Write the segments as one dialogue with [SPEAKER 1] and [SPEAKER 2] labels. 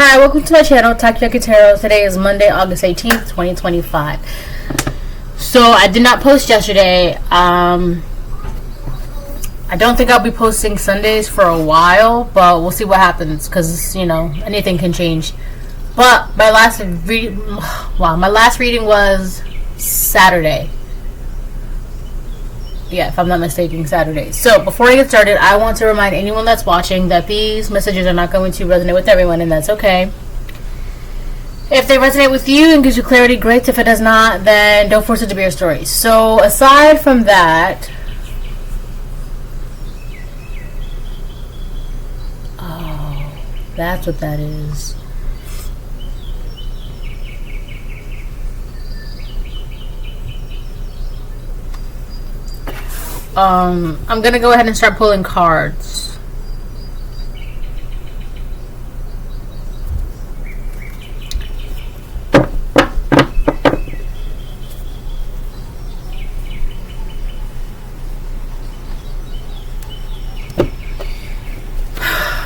[SPEAKER 1] Hi, welcome to my channel, Takoyaki Tarot. Today is Monday, August 18th, 2025. So, I did not post yesterday. I don't think I'll be posting Sundays for a while, but we'll see what happens, because, you know, anything can change. But my last reading was Saturday. Yeah, if I'm not mistaken, Saturday. So, before I get started, I want to remind anyone that's watching that these messages are not going to resonate with everyone, and that's okay. If they resonate with you and gives you clarity, great. If it does not, then don't force it to be your story. So, aside from that, oh, that's what that is. I'm gonna go ahead and start pulling cards.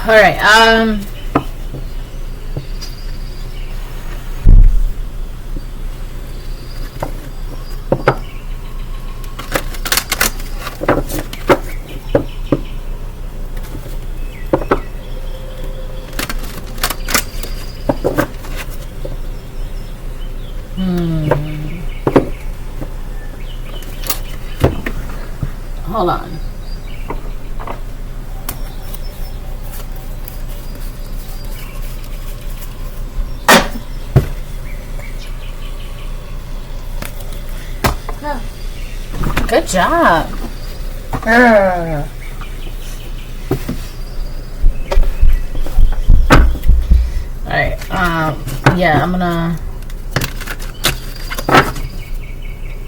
[SPEAKER 1] Alright, hold on. Good job. Alright, yeah, I'm gonna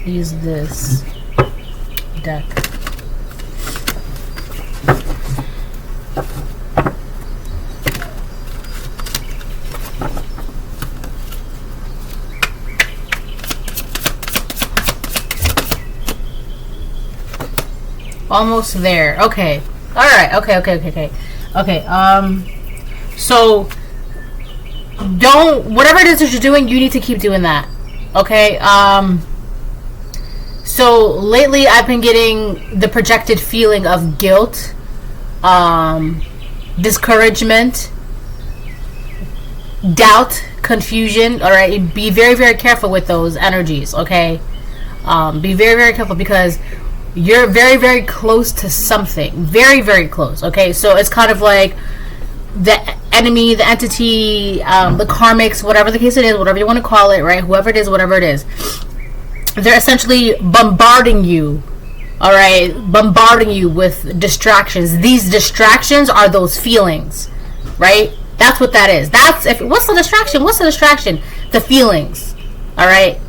[SPEAKER 1] use this deck. Almost there. Okay. Alright. Okay. So, whatever it is that you're doing, you need to keep doing that. Okay? So, lately I've been getting the projected feeling of guilt, discouragement, doubt, confusion. Alright? Be very, very careful with those energies. Okay? Be very, very careful, because you're very, very close to something. Very, very close. Okay, so it's kind of like the enemy, the entity, the karmics, whatever the case it is, whatever you want to call it, right? Whoever it is, whatever it is. They're essentially bombarding you. Alright? Bombarding you with distractions. These distractions are those feelings. Right? That's what that is. What's the distraction? What's the distraction? The feelings. Alright?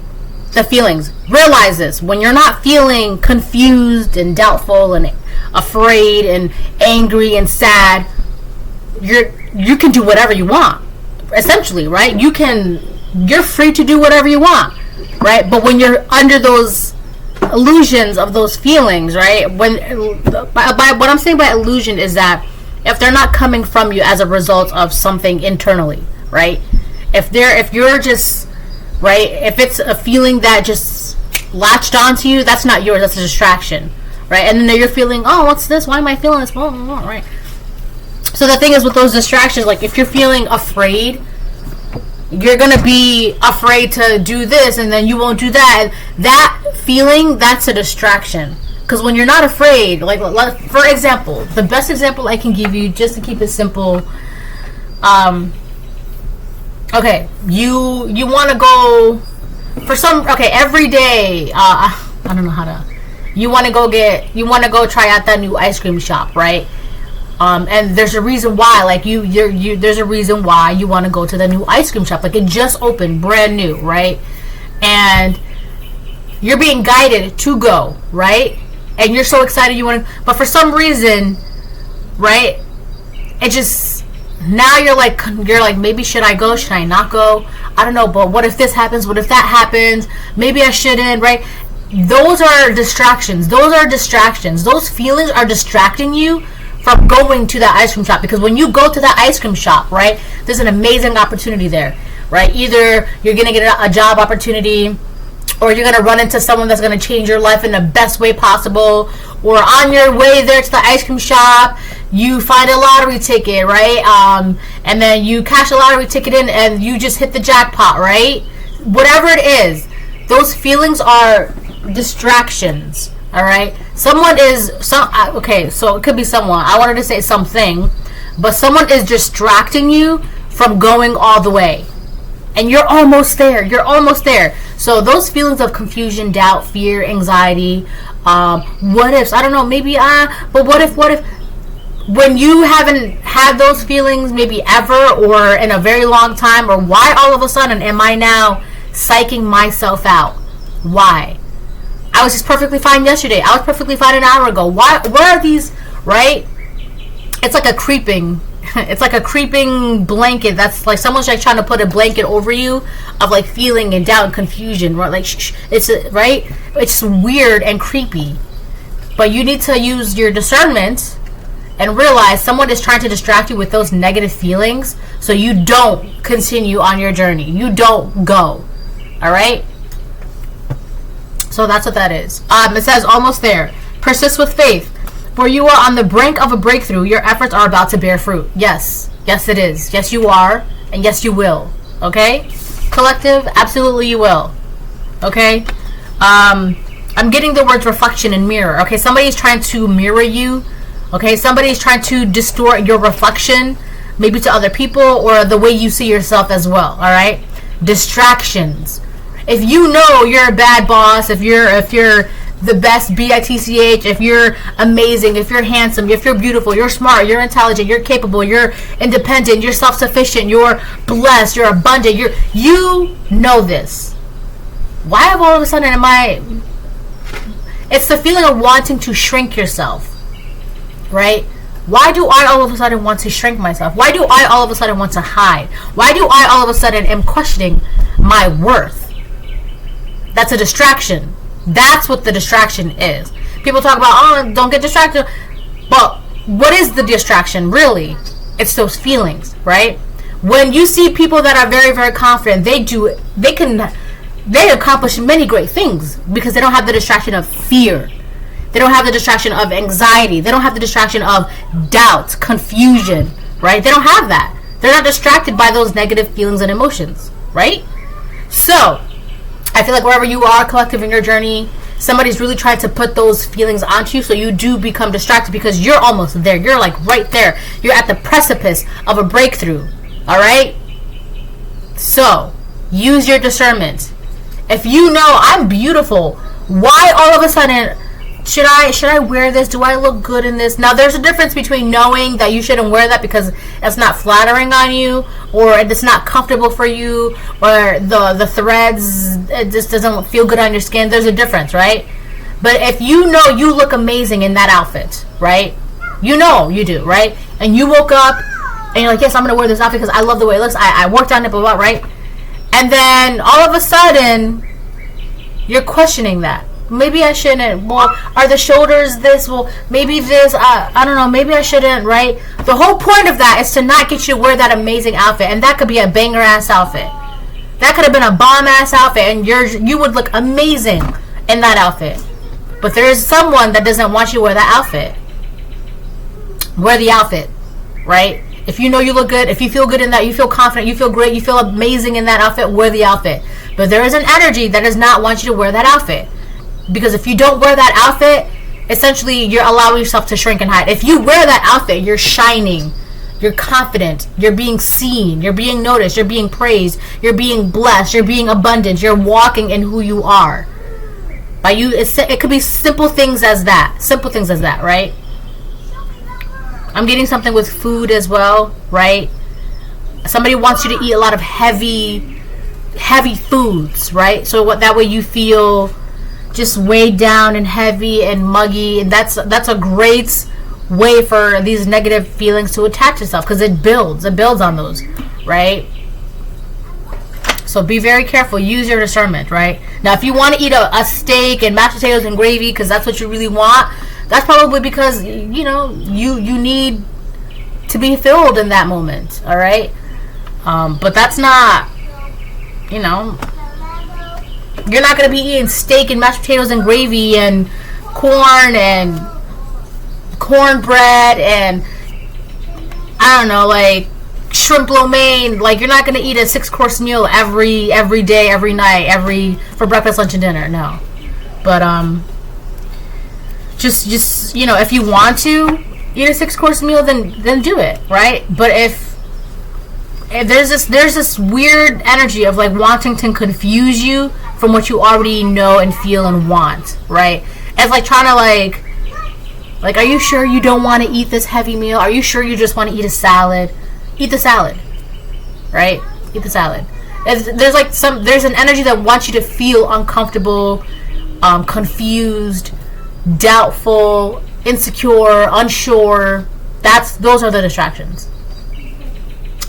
[SPEAKER 1] The feelings. Realize this. When you're not feeling confused and doubtful and afraid and angry and sad, you can do whatever you want. Essentially, right? You're free to do whatever you want. Right? But when you're under those illusions of those feelings, right? What I'm saying by illusion is that if they're not coming from you as a result of something internally, right? If you're just, right, if it's a feeling that just latched onto you, that's not yours, that's a distraction, right? And then you're feeling, oh, what's this? Why am I feeling this? Right? So the thing is with those distractions, like if you're feeling afraid, you're gonna be afraid to do this, and then you won't do that. That feeling, that's a distraction. Because when you're not afraid, like for example, the best example I can give you, just to keep it simple, okay, you want to go for every day, I don't know how to, you want to go try out that new ice cream shop, right? And there's a reason why, like there's a reason why you want to go to the new ice cream shop, like it just opened, brand new, right? And you're being guided to go, right? And you're so excited you want to, but for some reason, right, it just, now you're like, maybe should I go? Should I not go? I don't know, but what if this happens? What if that happens? Maybe I shouldn't, right? Those are distractions. Those feelings are distracting you from going to that ice cream shop. Because when you go to that ice cream shop, right, there's an amazing opportunity there, right? Either you're going to get a job opportunity, or you're going to run into someone that's going to change your life in the best way possible, or on your way there to the ice cream shop, you find a lottery ticket, right? And then you cash a lottery ticket in and you just hit the jackpot, right? Whatever it is, those feelings are distractions, all right? Okay, so it could be someone. I wanted to say something, but someone is distracting you from going all the way. And you're almost there. You're almost there. So those feelings of confusion, doubt, fear, anxiety, what ifs, I don't know, maybe, but what if, when you haven't had those feelings maybe ever or in a very long time, or why all of a sudden am I now psyching myself out? Why? I was just perfectly fine yesterday. I was perfectly fine an hour ago. Why? Where are these, right? It's like a creeping blanket. That's like someone's like trying to put a blanket over you of like feeling and doubt and confusion, right? Like it's right. It's weird and creepy, but you need to use your discernment and realize someone is trying to distract you with those negative feelings, so you don't continue on your journey. You don't go. All right. So that's what that is. It says almost there. Persist with faith. For you are on the brink of a breakthrough. Your efforts are about to bear fruit. Yes. Yes, it is. Yes, you are. And yes, you will. Okay? Collective, absolutely you will. Okay? I'm getting the words reflection and mirror. Okay? Somebody's trying to mirror you. Okay? Somebody's trying to distort your reflection, maybe to other people or the way you see yourself as well. All right? Distractions. If you know you're a bad boss, if you're the best, BITCH, if you're amazing, if you're handsome, if you're beautiful, you're smart, you're intelligent, you're capable, you're independent, you're self-sufficient, you're blessed, you're abundant, you know this. Why have all of a sudden it's the feeling of wanting to shrink yourself, right? Why do I all of a sudden want to shrink myself? Why do I all of a sudden want to hide? Why do I all of a sudden am questioning my worth? That's a distraction. That's what the distraction is. People talk about, don't get distracted. But what is the distraction, really? It's those feelings, right? When you see people that are very, very confident, they accomplish many great things because they don't have the distraction of fear. They don't have the distraction of anxiety. They don't have the distraction of doubt, confusion, right? They don't have that. They're not distracted by those negative feelings and emotions, right? So, I feel like wherever you are, collective, in your journey, somebody's really trying to put those feelings onto you, so you do become distracted because you're almost there. You're like right there. You're at the precipice of a breakthrough. All right? So, use your discernment. If you know I'm beautiful, why all of a sudden should I wear this? Do I look good in this? Now, there's a difference between knowing that you shouldn't wear that because it's not flattering on you, or it's not comfortable for you, or the threads, it just doesn't feel good on your skin. There's a difference, right? But if you know you look amazing in that outfit, right? You know you do, right? And you woke up and you're like, yes, I'm going to wear this outfit because I love the way it looks. I worked on it, blah, blah, right? And then all of a sudden, you're questioning that. Maybe I shouldn't. Well, are the shoulders this? Well, maybe this. I don't know. Maybe I shouldn't, right? The whole point of that is to not get you to wear that amazing outfit. And that could be a banger-ass outfit. That could have been a bomb-ass outfit. And you would look amazing in that outfit. But there is someone that doesn't want you to wear that outfit. Wear the outfit, right? If you know you look good, if you feel good in that, you feel confident, you feel great, you feel amazing in that outfit, wear the outfit. But there is an energy that does not want you to wear that outfit. Because if you don't wear that outfit, essentially you're allowing yourself to shrink and hide. If you wear that outfit, you're shining, you're confident, you're being seen, you're being noticed, you're being praised, you're being blessed, you're being abundant, you're walking in who you are. By you, it could be simple things as that. Simple things as that, right? I'm getting something with food as well, right? Somebody wants you to eat a lot of heavy foods, right? So that way you feel just weighed down and heavy and muggy, and that's a great way for these negative feelings to attach itself, because it builds on those, right? So be very careful. Use your discernment, right? Now, if you want to eat a steak and mashed potatoes and gravy because that's what you really want, that's probably because, you know, you need to be filled in that moment. All right. But that's not, you know, you're not going to be eating steak and mashed potatoes and gravy and cornbread and, I don't know, like shrimp lo mein. Like, you're not going to eat a 6-course meal every day, every night, for breakfast, lunch, and dinner. No. But just you know, if you want to eat a 6-course meal, then do it, right? But if there's this weird energy of like wanting to confuse you from what you already know and feel and want, right? It's like trying to like, are you sure you don't want to eat this heavy meal? Are you sure you just want to eat a salad? Eat the salad, right? Eat the salad. There's an energy that wants you to feel uncomfortable, confused, doubtful, insecure, unsure. Those are the distractions.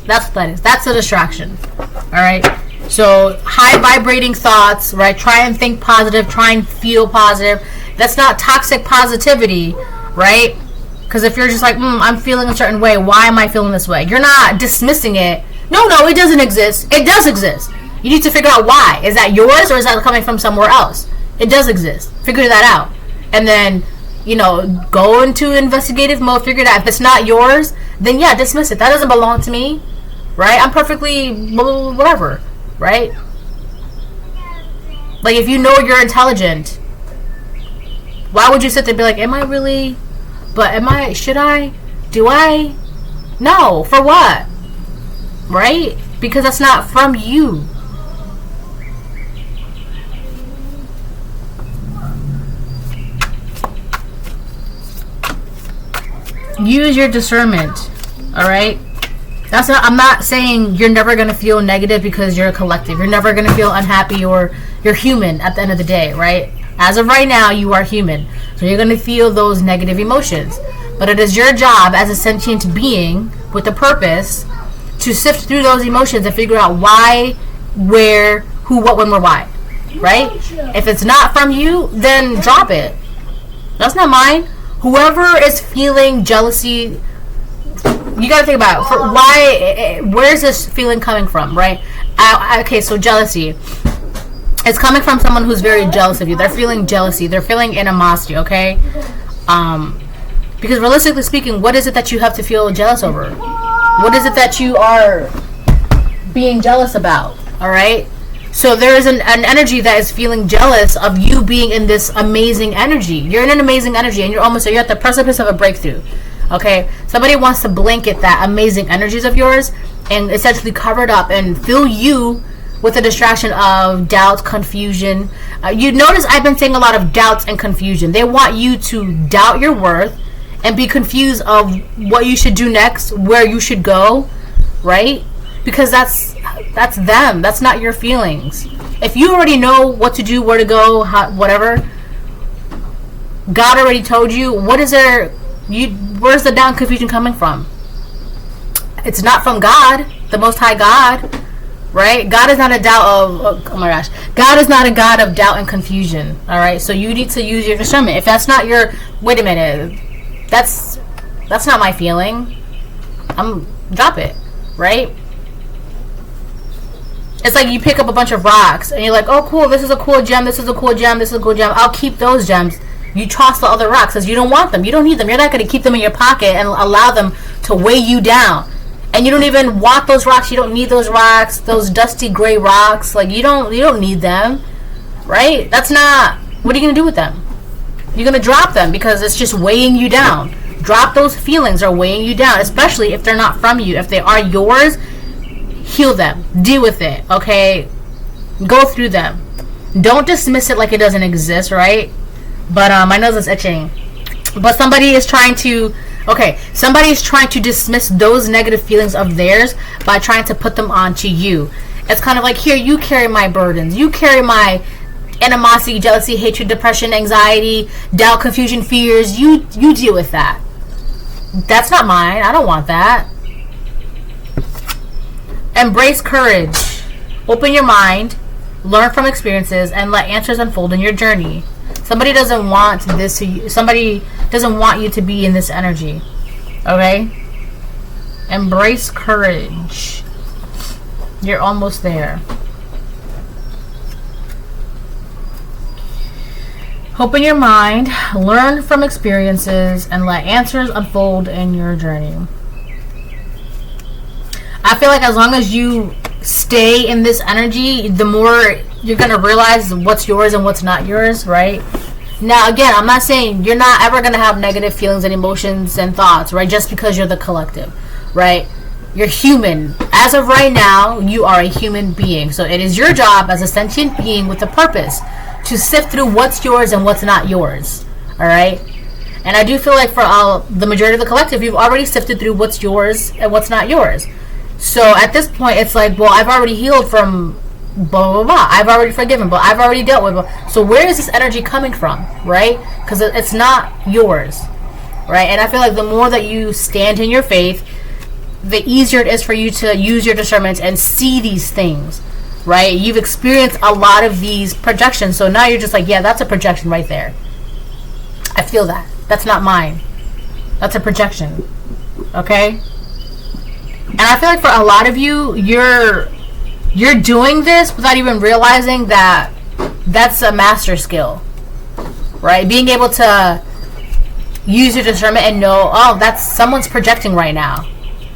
[SPEAKER 1] That's what that is. That's a distraction. All right. So high vibrating thoughts, right? Try and think positive. Try and feel positive. That's not toxic positivity, right? Because if you're just like, I'm feeling a certain way, why am I feeling this way? You're not dismissing it. No, it doesn't exist. It does exist. You need to figure out why. Is that yours or is that coming from somewhere else? It does exist. Figure that out. And then, you know, go into investigative mode, figure it out. If it's not yours, then yeah, dismiss it. That doesn't belong to me, right? I'm perfectly whatever, right? Like, if you know you're intelligent, why would you sit there and be like, am I really? But should I? Do I? No, for what? Right? Because that's not from you. Use your discernment. Alright? I'm not saying you're never going to feel negative because you're a collective. You're never going to feel unhappy, or you're human at the end of the day, right? As of right now, you are human. So you're going to feel those negative emotions. But it is your job as a sentient being with a purpose to sift through those emotions and figure out why, where, who, what, when, where, why. Right? If it's not from you, then drop it. That's not mine. Whoever is feeling jealousy, you got to think about where's this feeling coming from, right? Okay, so jealousy. It's coming from someone who's very jealous of you. They're feeling jealousy. They're feeling animosity, okay? Because realistically speaking, what is it that you have to feel jealous over? What is it that you are being jealous about, all right? So there is an energy that is feeling jealous of you being in this amazing energy. You're in an amazing energy, and you're at the precipice of a breakthrough, okay? Somebody wants to blanket that amazing energies of yours and essentially cover it up and fill you with the distraction of doubt, confusion. You notice I've been saying a lot of doubts and confusion. They want you to doubt your worth and be confused of what you should do next, where you should go, right? Because that's them. That's not your feelings. If you already know what to do, where to go, whatever, God already told you. Where's the doubt and confusion coming from? It's not from God, the Most High God. Right? God is not a God is not a God of doubt and confusion. All right? So you need to use your discernment. If that's not your, wait a minute, that's not my feeling. Drop it. Right? It's like you pick up a bunch of rocks and you're like, oh cool, this is a cool gem, this is a cool gem, this is a cool gem. I'll keep those gems. You toss the other rocks because you don't want them. You don't need them. You're not going to keep them in your pocket and allow them to weigh you down. And you don't even want those rocks. You don't need those rocks. Those dusty gray rocks. Like, you don't need them. Right? That's not... What are you going to do with them? You're going to drop them because it's just weighing you down. Drop those feelings are weighing you down. Especially if they're not from you. If they are yours, heal them. Deal with it. Okay? Go through them. Don't dismiss it like it doesn't exist, right? But my nose is itching. But somebody's trying to dismiss those negative feelings of theirs by trying to put them onto you. It's kind of like, here, you carry my burdens. You carry my animosity, jealousy, hatred, depression, anxiety, doubt, confusion, fears. You deal with that. That's not mine. I don't want that. Embrace courage. Open your mind. Learn from experiences and let answers unfold in your journey. Somebody doesn't want this to you. Somebody doesn't want you to be in this energy. Okay? Embrace courage. You're almost there. Open your mind, learn from experiences, and let answers unfold in your journey. I feel like as long as you stay in this energy, the more you're going to realize what's yours and what's not yours, right? Now, again, I'm not saying you're not ever going to have negative feelings and emotions and thoughts, right? Just because you're the collective, right? You're human. As of right now, you are a human being. So it is your job as a sentient being with a purpose to sift through what's yours and what's not yours. Alright? And I do feel like for the majority of the collective, you've already sifted through what's yours and what's not yours. So at this point, it's like, well, I've already healed from blah, blah, blah. I've already forgiven, but I've already dealt with blah. So where is this energy coming from? Right? Because it's not yours. Right? And I feel like the more that you stand in your faith, the easier it is for you to use your discernment and see these things. Right? You've experienced a lot of these projections. So now you're just like, yeah, that's a projection right there. I feel that. That's not mine. That's a projection. Okay? And I feel like for a lot of you, you're doing this without even realizing that that's a master skill. Right? Being able to use your discernment and know, oh, that's someone's projecting right now.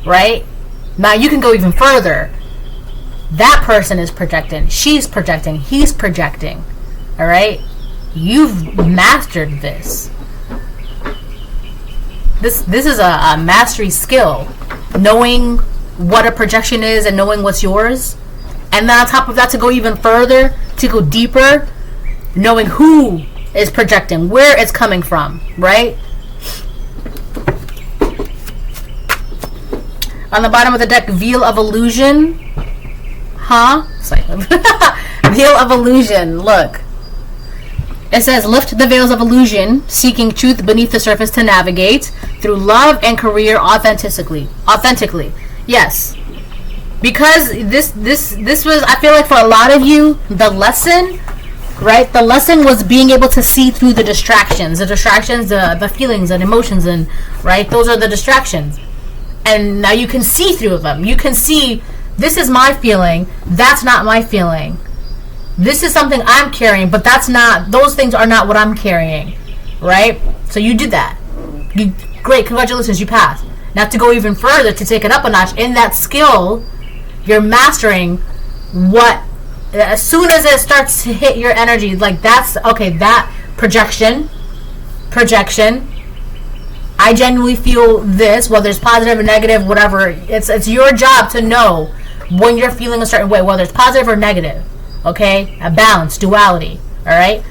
[SPEAKER 1] Right? Now you can go even further. That person is projecting. She's projecting. He's projecting. Alright? You've mastered this. This is a mastery skill. Knowing what a projection is and knowing what's yours. And then on top of that, to go even further, to go deeper, knowing who is projecting, where it's coming from. Right? On the bottom of the deck, Veil of Illusion. Huh? Veil of Illusion. Look. It says, lift the veils of illusion, seeking truth beneath the surface to navigate through love and career authentically. Yes. Because this was, I feel like for a lot of you, the lesson, right? The lesson was being able to see through the distractions, the feelings and emotions, and right? Those are the distractions. And now you can see through them. You can see, this is my feeling, that's not my feeling. This is something I'm carrying, but those things are not what I'm carrying. Right? So you did that. Great, congratulations, you passed. Now to go even further, to take it up a notch, in that skill, you're mastering what, as soon as it starts to hit your energy, like that's, okay, that projection, I genuinely feel this, whether it's positive or negative, whatever. It's your job to know when you're feeling a certain way, whether it's positive or negative. Okay? A balance, duality. Alright?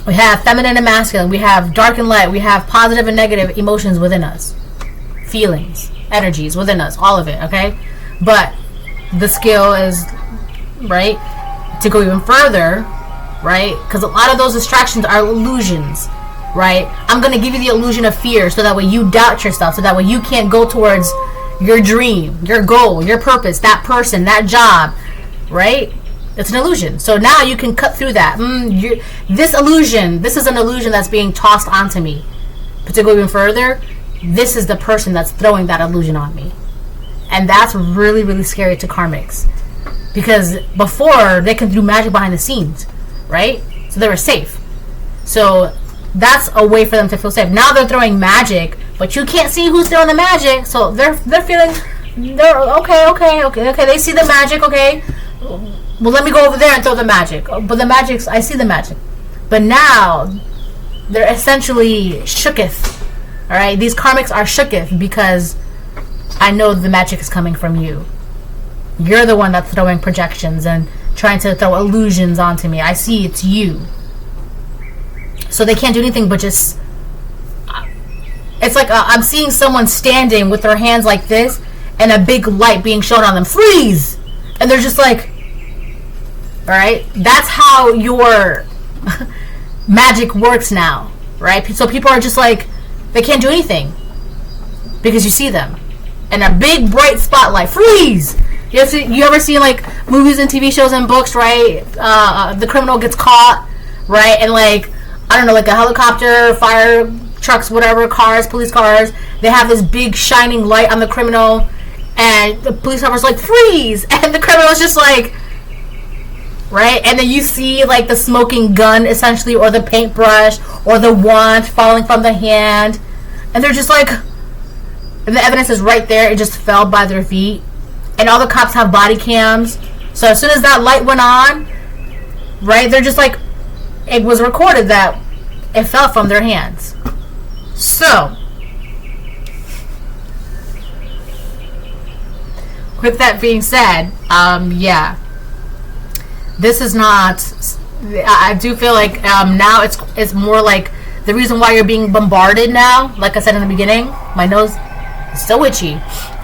[SPEAKER 1] We have feminine and masculine. We have dark and light. We have positive and negative emotions within us. Feelings, energies within us. All of it. Okay? But the skill is, right, to go even further, right? Because a lot of those distractions are illusions. Right? I'm going to give you the illusion of fear so that way you doubt yourself, so that way you can't go towards your dream, your goal, your purpose, that person, that job. Right? It's an illusion. So now you can cut through that. This is an illusion that's being tossed onto me. But to go even further, this is the person that's throwing that illusion on me. And that's really, really scary to karmics. Because before, they can do magic behind the scenes. Right? So they were safe. So that's a way for them to feel safe. Now they're throwing magic, but you can't see who's throwing the magic. So they're feeling, okay. They see the magic, okay. Well, let me go over there and throw the magic. But the magic's, I see the magic. But now, they're essentially shooketh. Alright? These karmics are shooketh because I know the magic is coming from you. You're the one that's throwing projections and trying to throw illusions onto me. I see it's you. So they can't do anything but just... It's like I'm seeing someone standing with their hands like this and a big light being shown on them. Freeze! And they're just like... Alright? That's how your magic works now. Right? So people are just like, they can't do anything. Because you see them. And a big bright spotlight. Freeze! You ever seen like movies and TV shows and books, right? The criminal gets caught, right? And like, I don't know, like a helicopter, fire trucks, whatever, cars, police cars. They have this big shining light on the criminal, and the police officer's like, freeze! And the criminal's just like, right? And then you see like the smoking gun, essentially, or the paintbrush, or the wand falling from the hand. And they're just like, and the evidence is right there. It just fell by their feet. And all the cops have body cams. So as soon as that light went on, right, they're just like, it was recorded that it fell from their hands. So, with that being said, yeah, this is not, I do feel like now it's more like the reason why you're being bombarded now, like I said in the beginning, my nose is still itchy,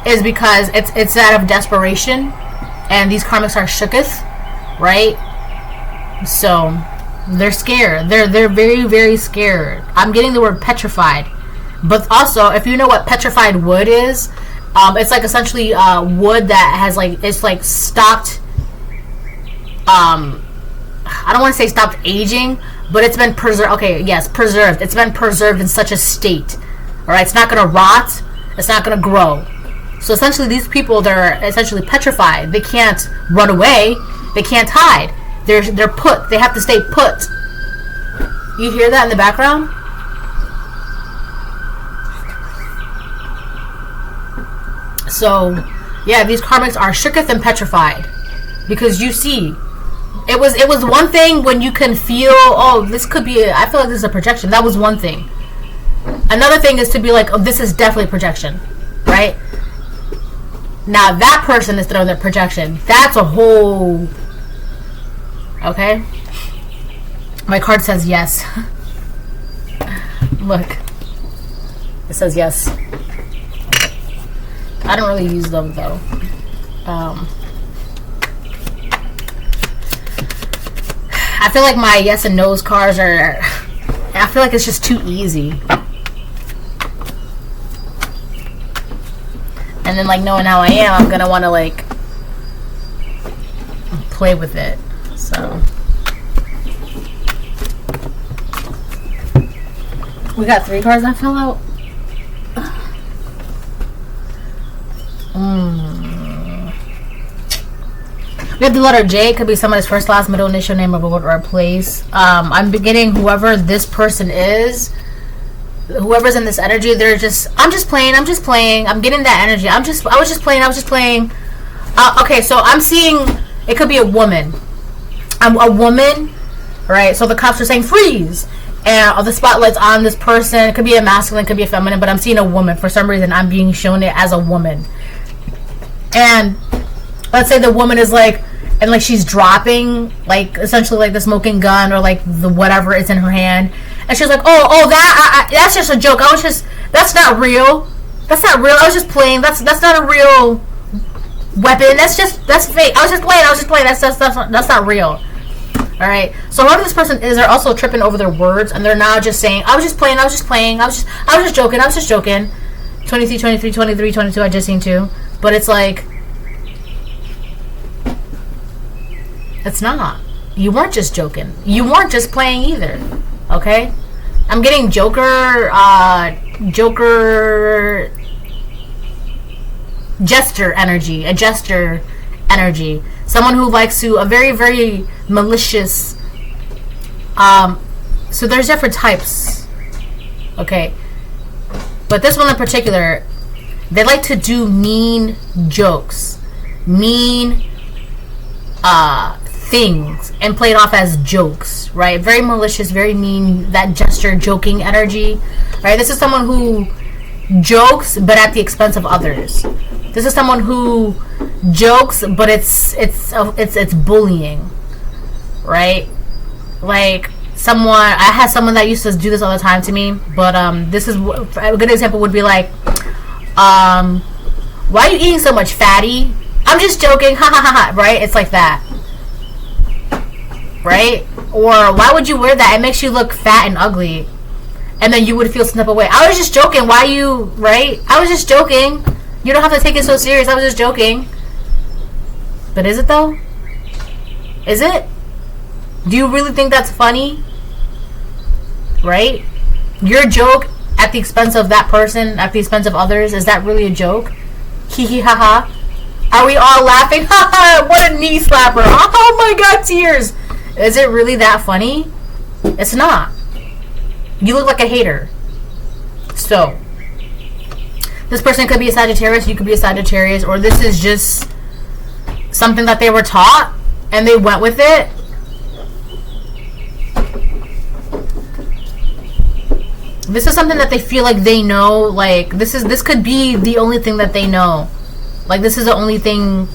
[SPEAKER 1] is because it's out of desperation, and these karmics are shooketh, right? So they're scared. They're very, very scared. I'm getting the word petrified. But also, if you know what petrified wood is, it's like essentially wood that has like, it's like stopped, I don't want to say stopped aging, but it's been preserved. Okay, yes, preserved. It's been preserved in such a state. Alright, it's not going to rot. It's not going to grow. So essentially these people, they're essentially petrified. They can't run away. They can't hide. They're put. They have to stay put. You hear that in the background? So, yeah, these karmics are shooketh and petrified. Because you see, it was one thing when you can feel, oh, this could be, I feel like this is a projection. That was one thing. Another thing is to be like, oh, this is definitely projection. Right? Now, that person is throwing their projection. That's a whole... Okay? My card says yes. Look. It says yes. I don't really use them, though. I feel like my yes and no's cards are... I feel like it's just too easy. And then, like, knowing how I am, I'm gonna want to, like, play with it. So, we got 3 cards that fell out. We have the letter J. It could be someone's first, last, middle, initial, name, or a place. I'm beginning whoever this person is. Whoever's in this energy, they're just, I'm just playing. I'm getting that energy. I was just playing. Okay, so I'm seeing, it could be a woman. A woman, right? So the cops are saying freeze, and the spotlight's on this person. It could be a masculine, it could be a feminine, but I'm seeing a woman. For some reason, I'm being shown it as a woman. And let's say the woman is like, and like she's dropping, like essentially like the smoking gun or like the whatever is in her hand, and she's like, oh, that's just a joke. That's not real. I was just playing. That's not a real weapon. That's fake. I was just playing. That's not real. All right. So whoever this person is, they're also tripping over their words, and they're now just saying, I was just playing. I was just joking. 23, 23, 23, 22. I just seen 2, but it's like, it's not. You weren't just joking. You weren't just playing either. Okay? I'm getting Joker jester energy. A jester energy. Someone who likes to, a very, very malicious, so there's different types. Okay? But this one in particular, they like to do mean jokes. Mean, things and play it off as jokes, right? Very malicious, very mean, that gesture, joking energy, right? This is someone who jokes but at the expense of others. This is someone who jokes but it's bullying, right? Like I had someone that used to do this all the time to me, but this is a good example would be like, why are you eating so much, fatty? I'm just joking, ha ha ha ha, right? It's like that. Right? Or why would you wear that? It makes you look fat and ugly. And then you would feel some type of way. I was just joking. Why you, right? I was just joking. You don't have to take it so serious. I was just joking. But is it though? Is it? Do you really think that's funny? Right? Your joke at the expense of that person, at the expense of others? Is that really a joke? Hee hee ha ha. Are we all laughing? Ha ha! What a knee slapper! Oh my god, tears! Is it really that funny? It's not. You look like a hater. So, this person could be a Sagittarius, you could be a Sagittarius, or this is just something that they were taught and they went with it. This is something that they feel like they know. Like, this could be the only thing that they know. Like, this is the only thing,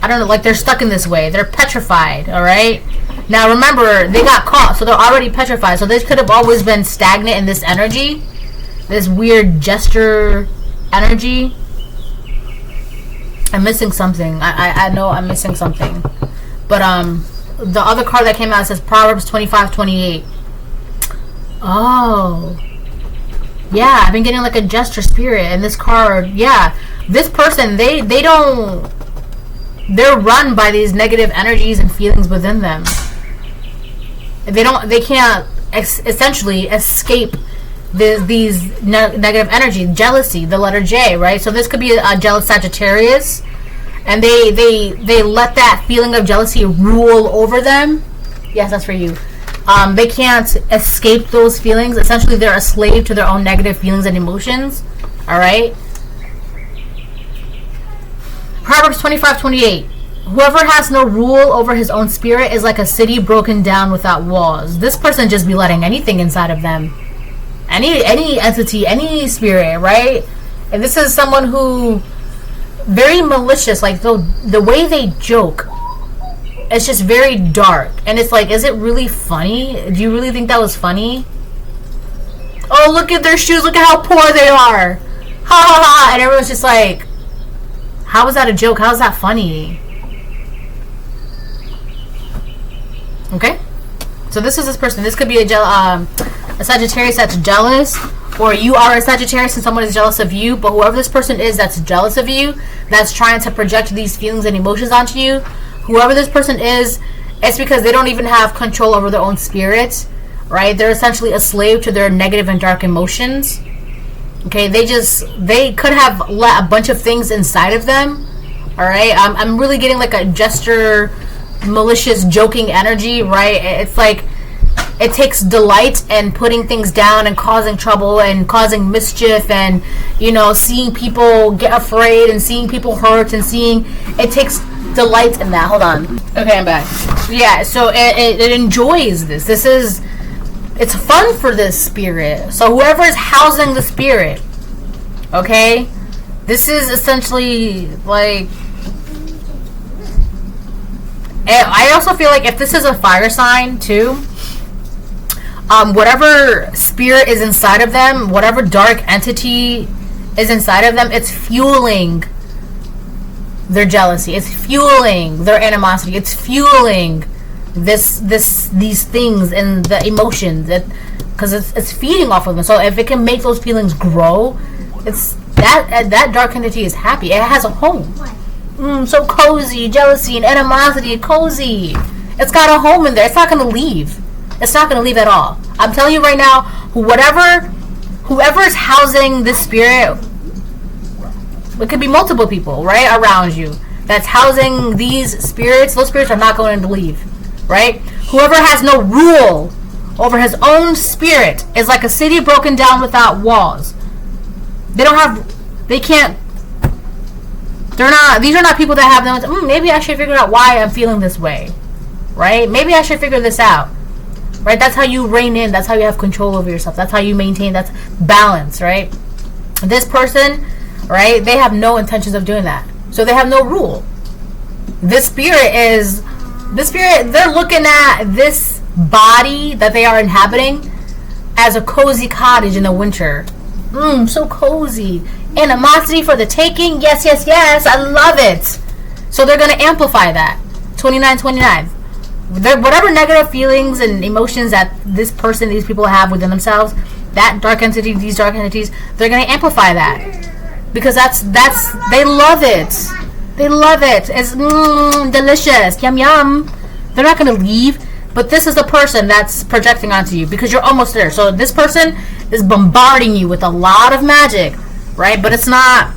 [SPEAKER 1] I don't know, like they're stuck in this way. They're petrified, alright? Now remember, they got caught, so they're already petrified. So this could have always been stagnant in this energy. This weird gesture energy. I'm missing something. I know I'm missing something. But the other card that came out says Proverbs 25:28. Oh. Yeah, I've been getting like a gesture spirit in this card. Yeah. This person, they're run by these negative energies and feelings within them. They can't essentially escape these negative energy. Jealousy, the letter J, right? So this could be a jealous Sagittarius, and they let that feeling of jealousy rule over them. Yes, that's for you. They can't escape those feelings. Essentially, they're a slave to their own negative feelings and emotions. All right. Proverbs 25:28. Whoever has no rule over his own spirit is like a city broken down without walls. This person just be letting anything inside of them. Any entity, any spirit, right? And this is someone who very malicious, like the way they joke, it's just very dark. And it's like, is it really funny? Do you really think that was funny? Oh, look at their shoes, look at how poor they are. Ha ha ha. And everyone's just like, how is that a joke? How is that funny? Okay, so this is this person. This could be a Sagittarius that's jealous, or you are a Sagittarius and someone is jealous of you. But whoever this person is that's jealous of you, that's trying to project these feelings and emotions onto you, whoever this person is, it's because they don't even have control over their own spirit, right? They're essentially a slave to their negative and dark emotions. Okay, they could have let a bunch of things inside of them. All right, I'm really getting like a gesture, malicious, joking energy, right? It's like it takes delight in putting things down and causing trouble and causing mischief, and seeing people get afraid and seeing people hurt and it takes delight in that. Hold on. Okay, I'm back. Yeah, so it enjoys this. It's fun for this spirit. So whoever is housing the spirit, okay, this is essentially like, I also feel like if this is a fire sign too, whatever spirit is inside of them, whatever dark entity is inside of them, it's fueling their jealousy, it's fueling their animosity, it's fueling these things and the emotions, because it's feeding off of them. So if it can make those feelings grow, it's that dark entity is happy. It has a home. So cozy, jealousy and animosity, cozy. It's got a home in there. It's not going to leave. It's not going to leave at all. I'm telling you right now, whoever is housing this spirit, it could be multiple people, right, around you, that's housing these spirits. Those spirits are not going to leave, right? Whoever has no rule over his own spirit is like a city broken down without walls. These are not people that have them. Maybe I should figure out why I'm feeling this way, right? Maybe I should figure this out, right? That's how you rein in. That's how you have control over yourself. That's how you maintain. That's balance, right? This person, right? They have no intentions of doing that, so they have no rule. This spirit, they're looking at this body that they are inhabiting as a cozy cottage in the winter. So cozy. Animosity for the taking. Yes, yes, yes. I love it. So they're going to amplify that. 2929. Whatever negative feelings and emotions that these people have within themselves, that dark entity, these dark entities, they're going to amplify that. Because they love it. They love it. It's delicious. Yum, yum. They're not going to leave. But this is the person that's projecting onto you because you're almost there. So this person is bombarding you with a lot of magic, right? But it's not,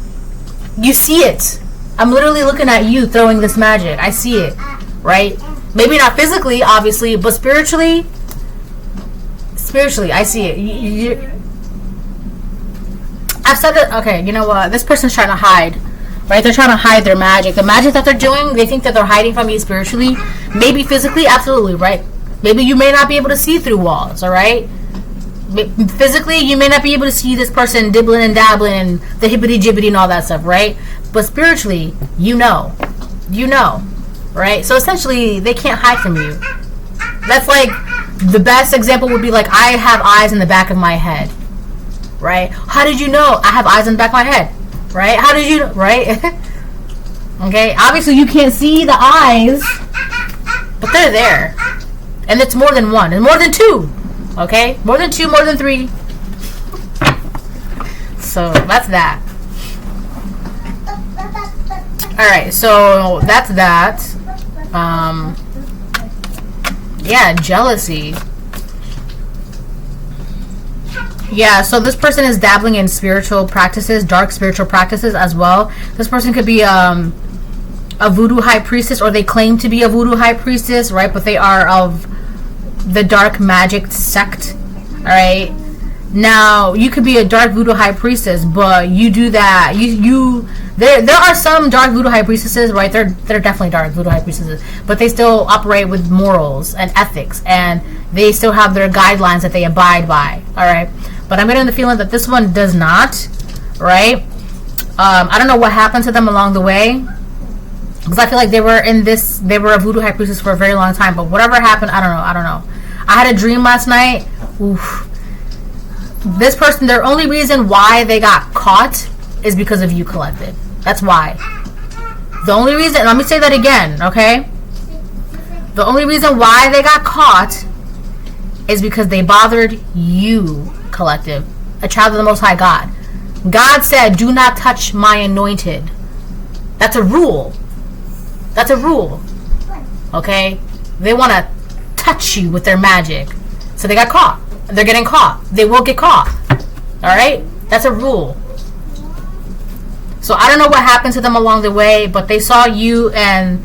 [SPEAKER 1] you see it. I'm literally looking at you throwing this magic. I see it, right? Maybe not physically, obviously, but spiritually, I see it. I've said it. Okay, you know what? This person's trying to hide, right? They're trying to hide their magic. The magic that they're doing, they think that they're hiding from you spiritually. Maybe physically, absolutely, right? Maybe you may not be able to see through walls, all right? Physically, you may not be able to see this person dibbling and dabbling and the hibbity-jibbity and all that stuff, right? But spiritually, you know, right? So essentially, they can't hide from you. That's like, the best example would be like, I have eyes in the back of my head, right? How did you know I have eyes in the back of my head, right? How did you, right? Okay, obviously you can't see the eyes, but they're there. And it's more than one, and more than two, okay? More than two, more than three. So that's that. Alright, so that's that. Yeah, jealousy. Yeah, so this person is dabbling in spiritual practices, dark spiritual practices as well. This person could be a voodoo high priestess, or they claim to be a voodoo high priestess, right? But they are of the dark magic sect, alright? Now, you could be a dark voodoo high priestess, but you do that. There are some dark voodoo high priestesses, right? They're definitely dark voodoo high priestesses, but they still operate with morals and ethics, and they still have their guidelines that they abide by, alright? But I'm getting the feeling that this one does not, right? I don't know what happened to them along the way, because I feel like they were a voodoo high priestess for a very long time, but whatever happened, I don't know. I had a dream last night. Oof. This person, their only reason why they got caught is because of you, collective. That's why. The only reason, let me say that again, okay? The only reason why they got caught is because they bothered you, collective, a child of the Most High God. God said, do not touch my anointed. That's a rule. That's a rule. Okay? They want to touch you with their magic. So they got caught. They're getting caught. They will get caught. Alright? That's a rule. So I don't know what happened to them along the way, but they saw you and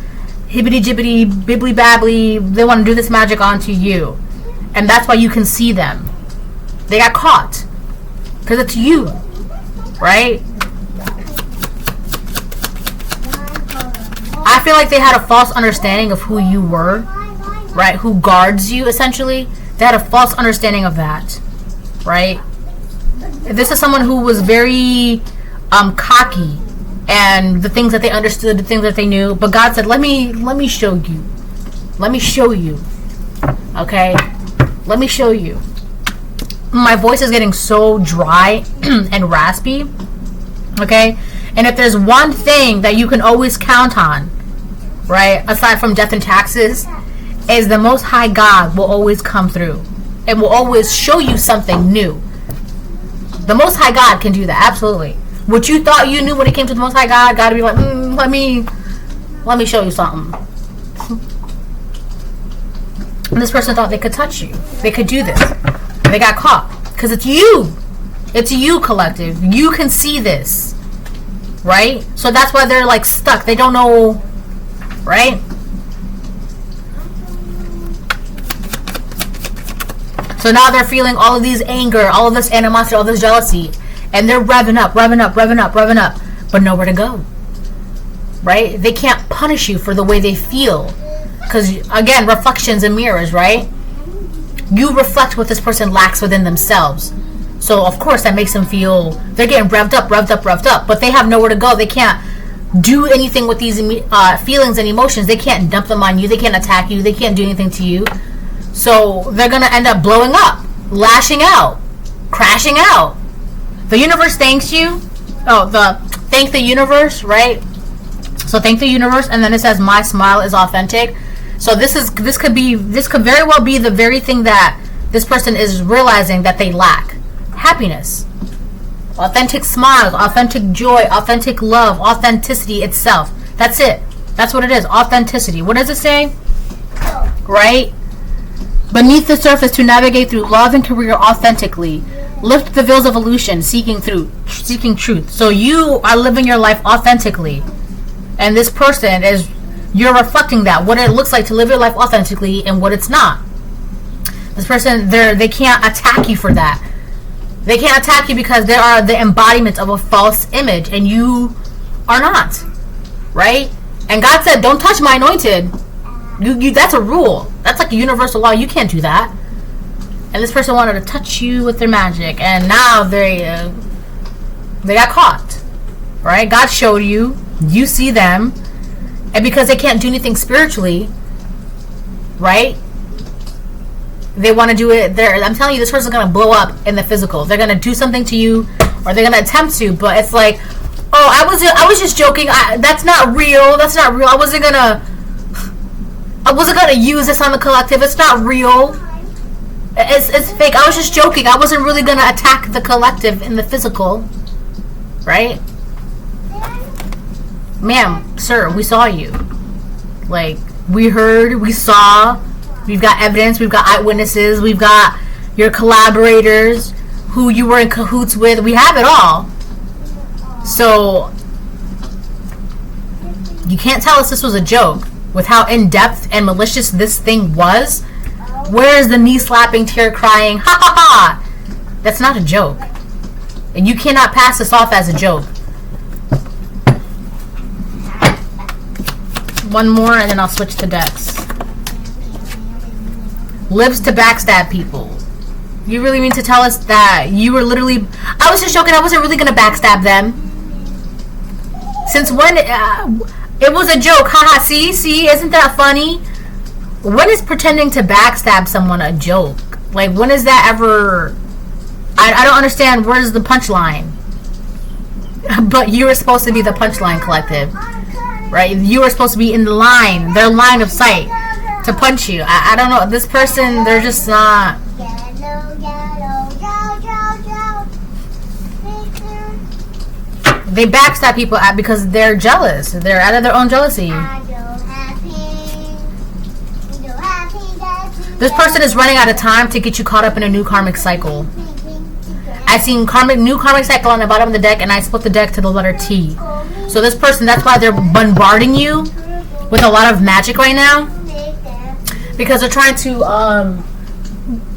[SPEAKER 1] hibbity jibbity, bibbly babbly, they want to do this magic onto you. And that's why you can see them. They got caught. Because it's you. Right? I feel like they had a false understanding of who you were. Right? Who guards you, essentially. They had a false understanding of that. Right? This is someone who was very cocky, and the things that they understood, the things that they knew, but God said, let me show you. Let me show you. Okay? Let me show you. My voice is getting so dry and raspy. Okay? And if there's one thing that you can always count on, right, aside from death and taxes, is the Most High God will always come through and will always show you something new. The Most High God can do that, absolutely. What you thought you knew when it came to the Most High God, God to be like, let me show you something. And this person thought they could touch you. They could do this. And they got caught. Because it's you. It's you, collective. You can see this. Right? So that's why they're like stuck. They don't know. Right? So now they're feeling all of these anger, all of this animosity, all this jealousy. And they're revving up, but nowhere to go. Right? They can't punish you for the way they feel. Because, again, reflections and mirrors, right? You reflect what this person lacks within themselves. So, of course, that makes them feel, they're getting revved up, but they have nowhere to go. They can't do anything with these feelings and emotions. They can't dump them on you. They can't attack you. They can't do anything to you. So, they're going to end up blowing up, lashing out, crashing out. The universe thanks you. Thank the universe, right? So thank the universe, and then it says my smile is authentic. So this could very well be the very thing that this person is realizing that they lack. Happiness. Authentic smiles, authentic joy, authentic love, authenticity itself. That's it. That's what it is. Authenticity. What does it say? Right? beneath the surface to navigate through love and career authentically. Lift the veils of illusion, seeking truth. So you are living your life authentically, and this person is, you're reflecting that, what it looks like to live your life authentically and what it's not. This person, they can't attack you for that. They can't attack you because they are the embodiment of a false image, and you are not, right? And God said, don't touch my anointed. You that's a rule. That's like a universal law. You can't do that. And this person wanted to touch you with their magic, and now they got caught, right? God showed you. You see them, and because they can't do anything spiritually, right? They want to do it there. I'm telling you, this person's gonna blow up in the physical. They're gonna do something to you, or they're gonna attempt to. But it's like, oh, I was just joking. That's not real. That's not real. I wasn't gonna use this on the collective. It's not real. It's fake. I was just joking. I wasn't really gonna attack the collective in the physical, right? Ma'am, sir, we saw you. Like, we heard, we saw. We've got evidence. We've got eyewitnesses. We've got your collaborators, who you were in cahoots with. We have it all. So you can't tell us this was a joke with how in-depth and malicious this thing was. Where is the knee slapping, tear crying, ha ha ha? That's not a joke. And you cannot pass this off as a joke. One more and then I'll switch to decks. Lives to backstab people. You really mean to tell us that you were literally... I was just joking. I wasn't really going to backstab them. Since when... it was a joke. Haha, see? Isn't that funny? When is pretending to backstab someone a joke? Like, when is that ever... I don't understand. Where's the punchline? But you were supposed to be the punchline collective. Right? You were supposed to be in the line. Their line of sight. To punch you. I don't know. This person, they're just not... They backstab people because they're jealous. They're out of their own jealousy. This person is running out of time to get you caught up in a new karmic cycle. I've seen new karmic cycle on the bottom of the deck, and I split the deck to the letter T. So this person, that's why they're bombarding you with a lot of magic right now. Because they're trying to,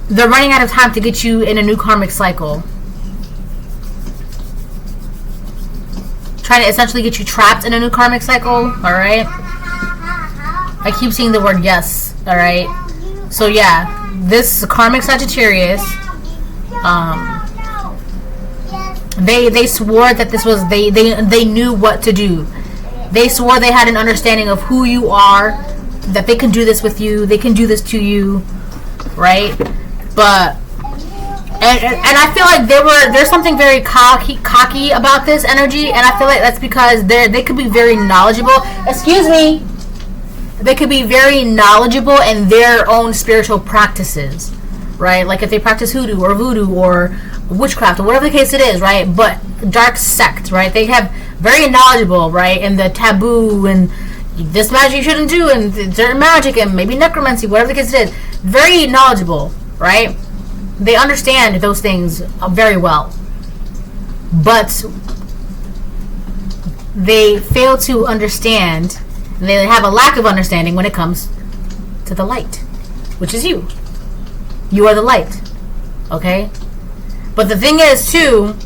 [SPEAKER 1] they're running out of time to get you in a new karmic cycle. Trying to essentially get you trapped in a new karmic cycle, alright? I keep seeing the word yes, alright? So yeah, this karmic Sagittarius, they swore that this was, they knew what to do. They swore they had an understanding of who you are, that they can do this with you, they can do this to you, right? But and I feel like there's something very cocky about this energy, and I feel like that's because they could be very knowledgeable. Excuse me. They could be very knowledgeable in their own spiritual practices, right? Like if they practice hoodoo or voodoo or witchcraft or whatever the case it is, right? But dark sect, right? They have very knowledgeable, right, in the taboo and this magic you shouldn't do, and certain magic, and maybe necromancy, whatever the case it is. Very knowledgeable, right? They understand those things very well. But they fail to understand, and they have a lack of understanding when it comes to the light, which is you. You are the light, okay? But the thing is, too,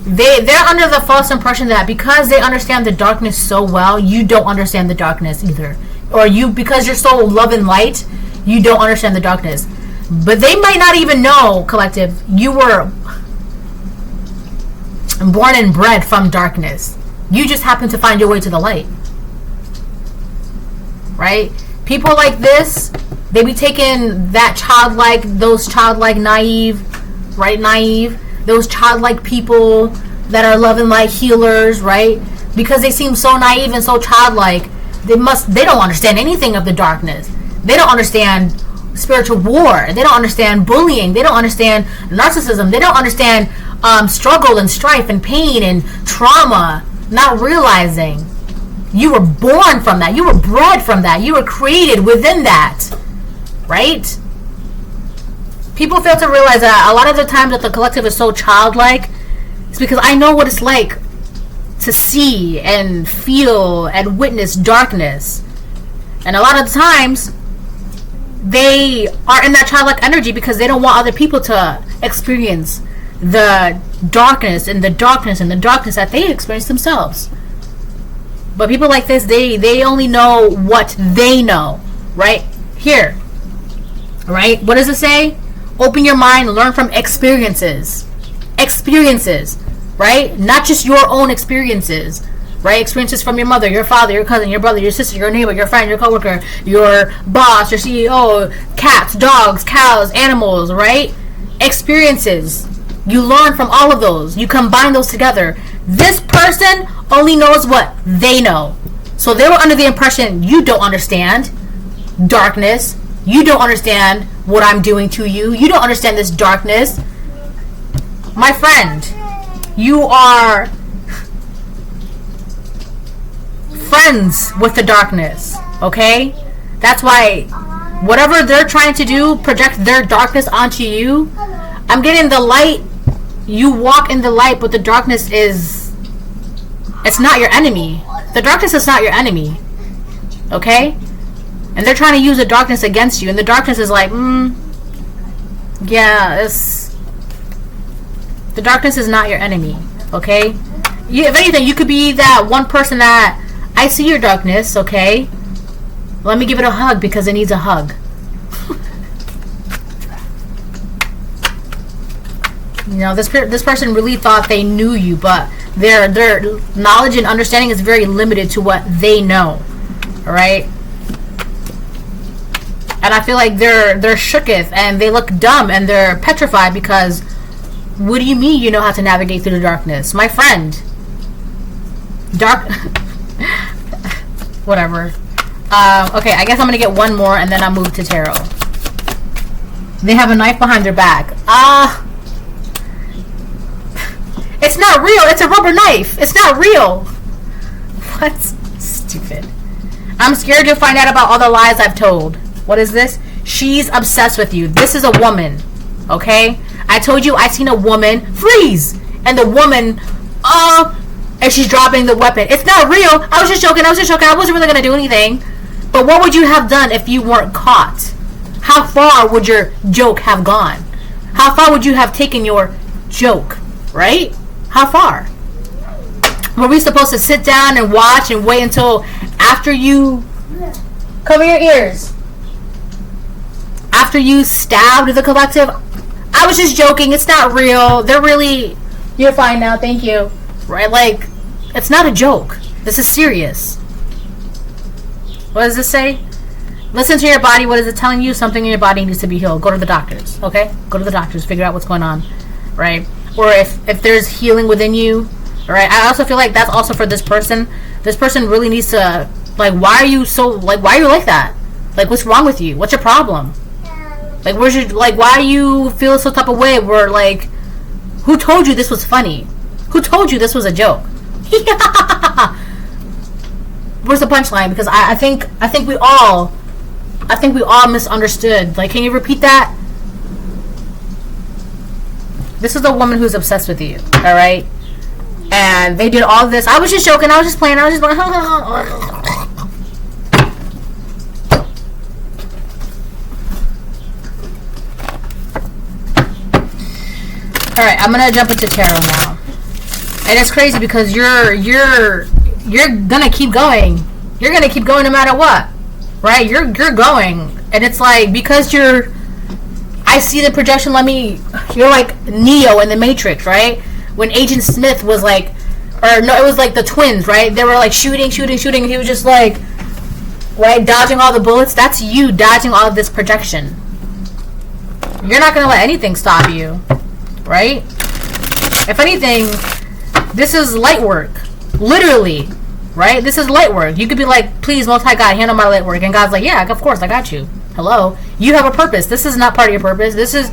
[SPEAKER 1] they're under the false impression that because they understand the darkness so well, you don't understand the darkness either. Or because you're so love and light, you don't understand the darkness. But they might not even know, collective, you were born and bred from darkness. You just happen to find your way to the light. Right? People like this, they be taking that those childlike naive, right? Naive. Those childlike people that are love and light healers, right? Because they seem so naive and so childlike, they don't understand anything of the darkness. They don't understand spiritual war. They don't understand bullying. They don't understand narcissism. They don't understand struggle and strife and pain and trauma. Not realizing you were born from that. You were bred from that. You were created within that, right? People fail to realize that a lot of the times that the collective is so childlike, it's because I know what it's like to see and feel and witness darkness. And a lot of the times, they are in that childlike energy because they don't want other people to experience the darkness and the darkness and the darkness that they experience themselves. But people like this, they only know what they know. Right? Here. Right? What does it say? Open your mind, learn from experiences. Experiences. Right? Not just your own experiences. Right? Experiences from your mother, your father, your cousin, your brother, your sister, your neighbor, your friend, your coworker, your boss, your CEO, cats, dogs, cows, animals, right? Experiences. You learn from all of those. You combine those together. This person only knows what they know. So they were under the impression you don't understand darkness. You don't understand what I'm doing to you. You don't understand this darkness. My friend, you are friends with the darkness, okay? That's why whatever they're trying to do, project their darkness onto you. I'm getting the light. You walk in the light, but the darkness is, it's not your enemy. The darkness is not your enemy, okay? And they're trying to use the darkness against you, and the darkness is like, yeah, the darkness is not your enemy, okay? If anything, you could be that one person that, I see your darkness, okay? Let me give it a hug because it needs a hug. You know, this person really thought they knew you, but their knowledge and understanding is very limited to what they know. All right? And I feel like they're shooketh and they look dumb and they're petrified because what do you mean you know how to navigate through the darkness? My friend. Whatever. Okay, I guess I'm gonna get one more and then I'll move to tarot. They have a knife behind their back. It's not real. It's a rubber knife. It's not real. What? Stupid. I'm scared you'll find out about all the lies I've told. What is this? She's obsessed with you. This is a woman. Okay? I told you I seen a woman freeze. And the woman, and she's dropping the weapon. It's not real. I was just joking. I wasn't really going to do anything. But what would you have done if you weren't caught? How far would your joke have gone? How far would you have taken your joke? Right? How far? Were we supposed to sit down and watch and wait until after you... Cover your ears. After you stabbed the collective? I was just joking. It's not real. They're really... You're fine now. Thank you. Right? Like, it's not a joke. This is serious. What does this say? Listen to your body. What is it telling you? Something in your body needs to be healed. Go to the doctors. Okay? Go to the doctors. Figure out what's going on. Right? Or if there's healing within you. Alright? I also feel like that's also for this person. This person really needs to... Like, why are you so... Like, why are you like that? Like, what's wrong with you? What's your problem? Like, where's your... Like, why do you feel some type of way where, like... Who told you this was funny? Who told you this was a joke? Where's the punchline? Because I think we all misunderstood. Like, can you repeat that? This is a woman who's obsessed with you. All right, and they did all this. I was just joking. I was just playing. I was just like, all right. I'm gonna jump into tarot now. And it's crazy because you're gonna keep going. You're gonna keep going no matter what, right? You're going, and it's like because you're. I see the projection. You're like Neo in the Matrix, right? When Agent Smith was like, or no, it was like the twins, right? They were like shooting, and he was just like, right, dodging all the bullets. That's you dodging all of this projection. You're not gonna let anything stop you, right? If anything. This is light work. Literally. Right? This is light work. You could be like, please, Most High God, handle my light work. And God's like, yeah, of course, I got you. Hello? You have a purpose. This is not part of your purpose. This is,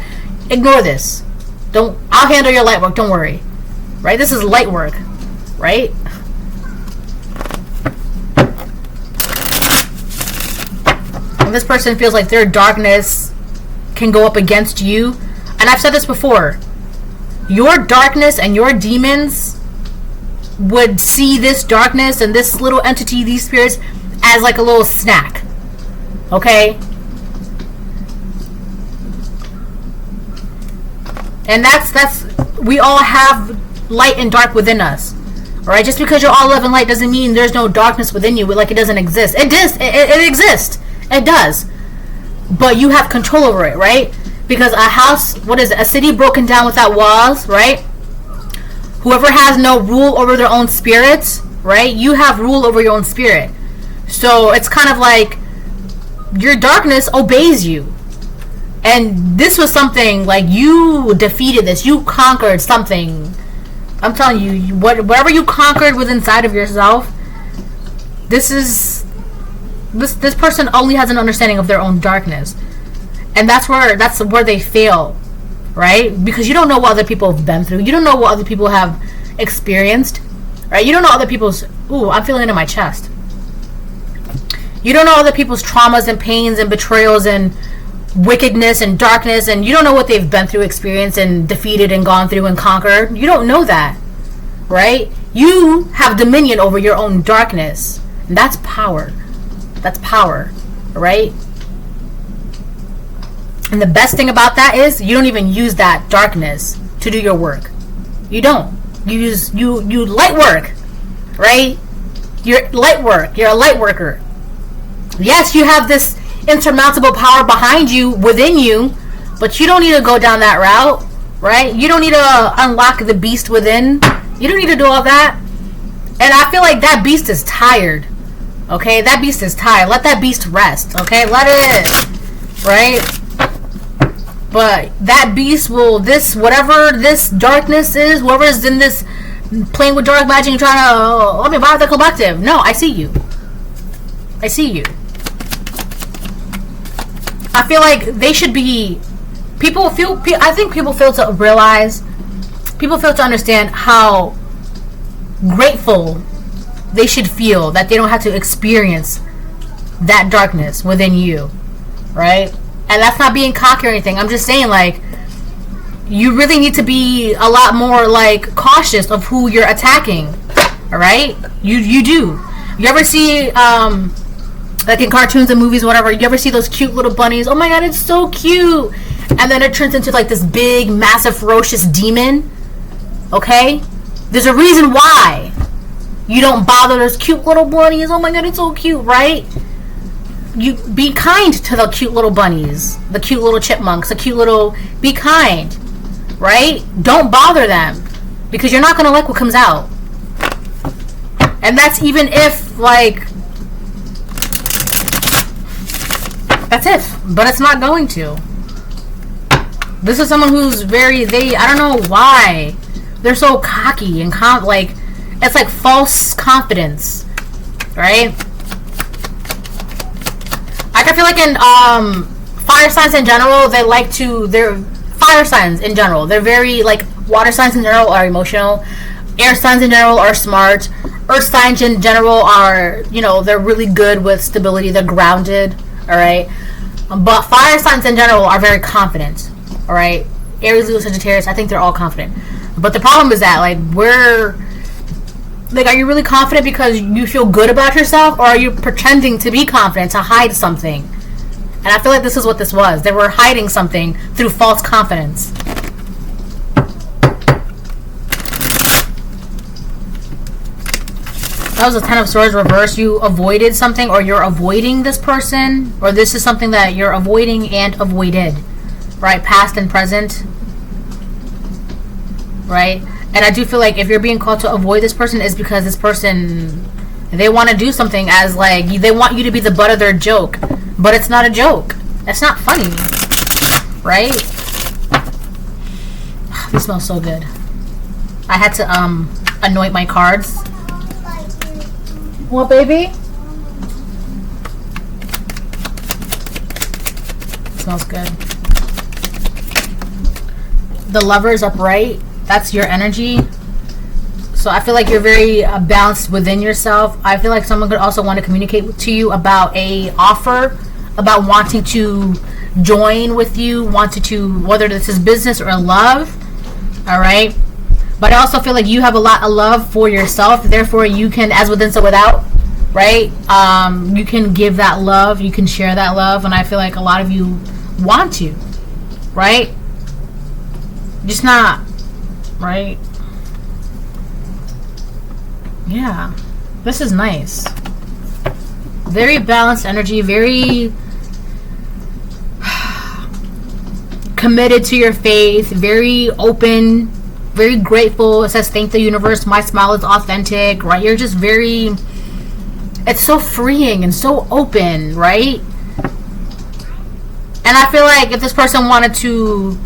[SPEAKER 1] ignore this. I'll handle your light work. Don't worry. Right? This is light work. Right? And this person feels like their darkness can go up against you. And I've said this before. Your darkness and your demons would see this darkness and this little entity, these spirits, as like a little snack. Okay? And that's we all have light and dark within us. Alright? Just because you're all love and light doesn't mean there's no darkness within you, like it doesn't exist. It exists. It does. But you have control over it, right? Because a house, a city broken down without walls, right? Whoever has no rule over their own spirits, right? You have rule over your own spirit. So it's kind of like your darkness obeys you. And this was something like you defeated this. You conquered something. I'm telling you, whatever you conquered within inside of yourself, this person only has an understanding of their own darkness. And that's where they fail, right? Because you don't know what other people have been through. You don't know what other people have experienced, right? You don't know other people's... Ooh, I'm feeling it in my chest. You don't know other people's traumas and pains and betrayals and wickedness and darkness, and you don't know what they've been through, experienced, and defeated and gone through and conquered. You don't know that, right? You have dominion over your own darkness. And that's power. That's power, right? And the best thing about that is you don't even use that darkness to do your work. You don't. You light work, right? You're light work. You're a light worker. Yes, you have this insurmountable power behind you, within you, but you don't need to go down that route, right? You don't need to unlock the beast within. You don't need to do all that. And I feel like that beast is tired. Okay, that beast is tired. Let that beast rest. Okay, let it, right? But that beast will, whatever this darkness is, whoever is in this playing with dark magic and trying to let me buy the collective. No, I see you. I see you. I feel like they should be. I think people fail to realize. People fail to understand how grateful they should feel that they don't have to experience that darkness within you, right? And that's not being cocky or anything. I'm just saying, like, you really need to be a lot more, like, cautious of who you're attacking, all right? You do. You ever see, like in cartoons and movies, whatever, you ever see those cute little bunnies? Oh my god, it's so cute. And then it turns into, like, this big, massive, ferocious demon, okay? There's a reason why you don't bother those cute little bunnies. Oh my god, it's so cute, right? You be kind to the cute little bunnies, the cute little chipmunks, be kind, right? Don't bother them, because you're not going to like what comes out. And that's even if, like, that's if, but it's not going to. This is someone who's I don't know why they're so cocky and it's like false confidence, right? I feel like in fire signs in general, they're fire signs in general. They're very, like, water signs in general are emotional. Air signs in general are smart. Earth signs in general are, they're really good with stability. They're grounded, all right? But fire signs in general are very confident, all right? Aries, Leo, Sagittarius, I think they're all confident. But the problem is that, like, are you really confident because you feel good about yourself, or are you pretending to be confident to hide something? And I feel like this is what this was. They were hiding something through false confidence. That was a Ten of Swords reverse. You avoided something, or you're avoiding this person, or this is something that you're avoiding and avoided, right? Past and present, right? And I do feel like if you're being called to avoid this person, is because this person, they want to do something as, like, they want you to be the butt of their joke. But it's not a joke. It's not funny. Right? This smells so good. I had to anoint my cards. What, baby? It smells good. The Lover's upright. That's your energy. So I feel like you're very balanced within yourself. I feel like someone could also want to communicate to you about a offer, about wanting to join with you, wanted to, whether this is business or love. All right. But I also feel like you have a lot of love for yourself. Therefore, you can, as within, so without, right? You can give that love. You can share that love. And I feel like a lot of you want to, right? Just not, right? Yeah. This is nice. Very balanced energy. Very committed to your faith. Very open. Very grateful. It says, thank the universe. My smile is authentic, right? You're just very, it's so freeing and so open, right? And I feel like if this person wanted to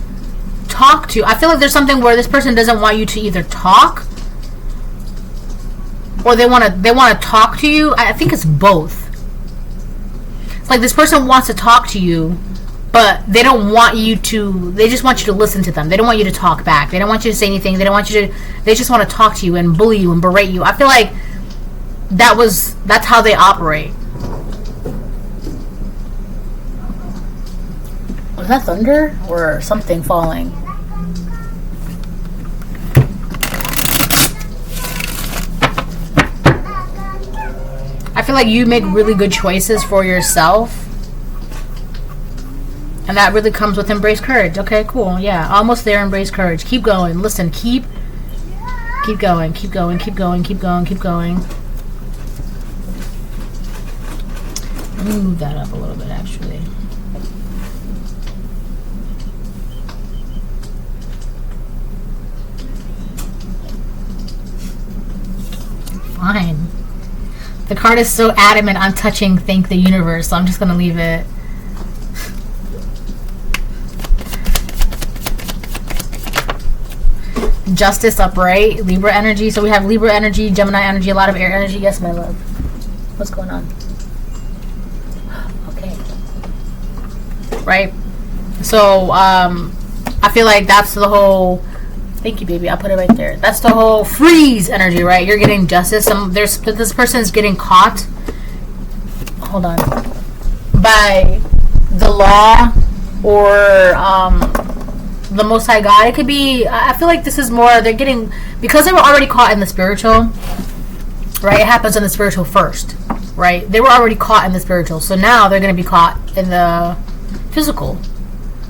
[SPEAKER 1] talk to you, I feel like there's something where this person doesn't want you to either talk or they want to talk to you. I think it's both. It's like this person wants to talk to you, but they don't want you to, they just want you to listen to them. They don't want you to talk back. They don't want you to say anything. They don't want you to, they just want to talk to you and bully you and berate you. I feel like that's how they operate. Was that thunder or something falling? I feel like you make really good choices for yourself. And that really comes with embrace courage. Okay, cool. Yeah, almost there. Embrace courage. Keep going. Listen, keep going. Keep going. Keep going. Keep going. Keep going. Let me move that up a little bit, actually. Fine. The card is so adamant on touching thank the universe, so I'm just going to leave it. Justice upright, Libra energy. So we have Libra energy, Gemini energy, a lot of air energy. Yes, my love. What's going on? Okay. Right? So, I feel like that's the whole, thank you, baby. I'll put it right there. That's the whole freeze energy, right? You're getting justice. This person's getting caught. Hold on. By the law or, the Most High God. It could be, I feel like this is more, they're getting, because they were already caught in the spiritual, right? It happens in the spiritual first, right? They were already caught in the spiritual, so now they're going to be caught in the physical.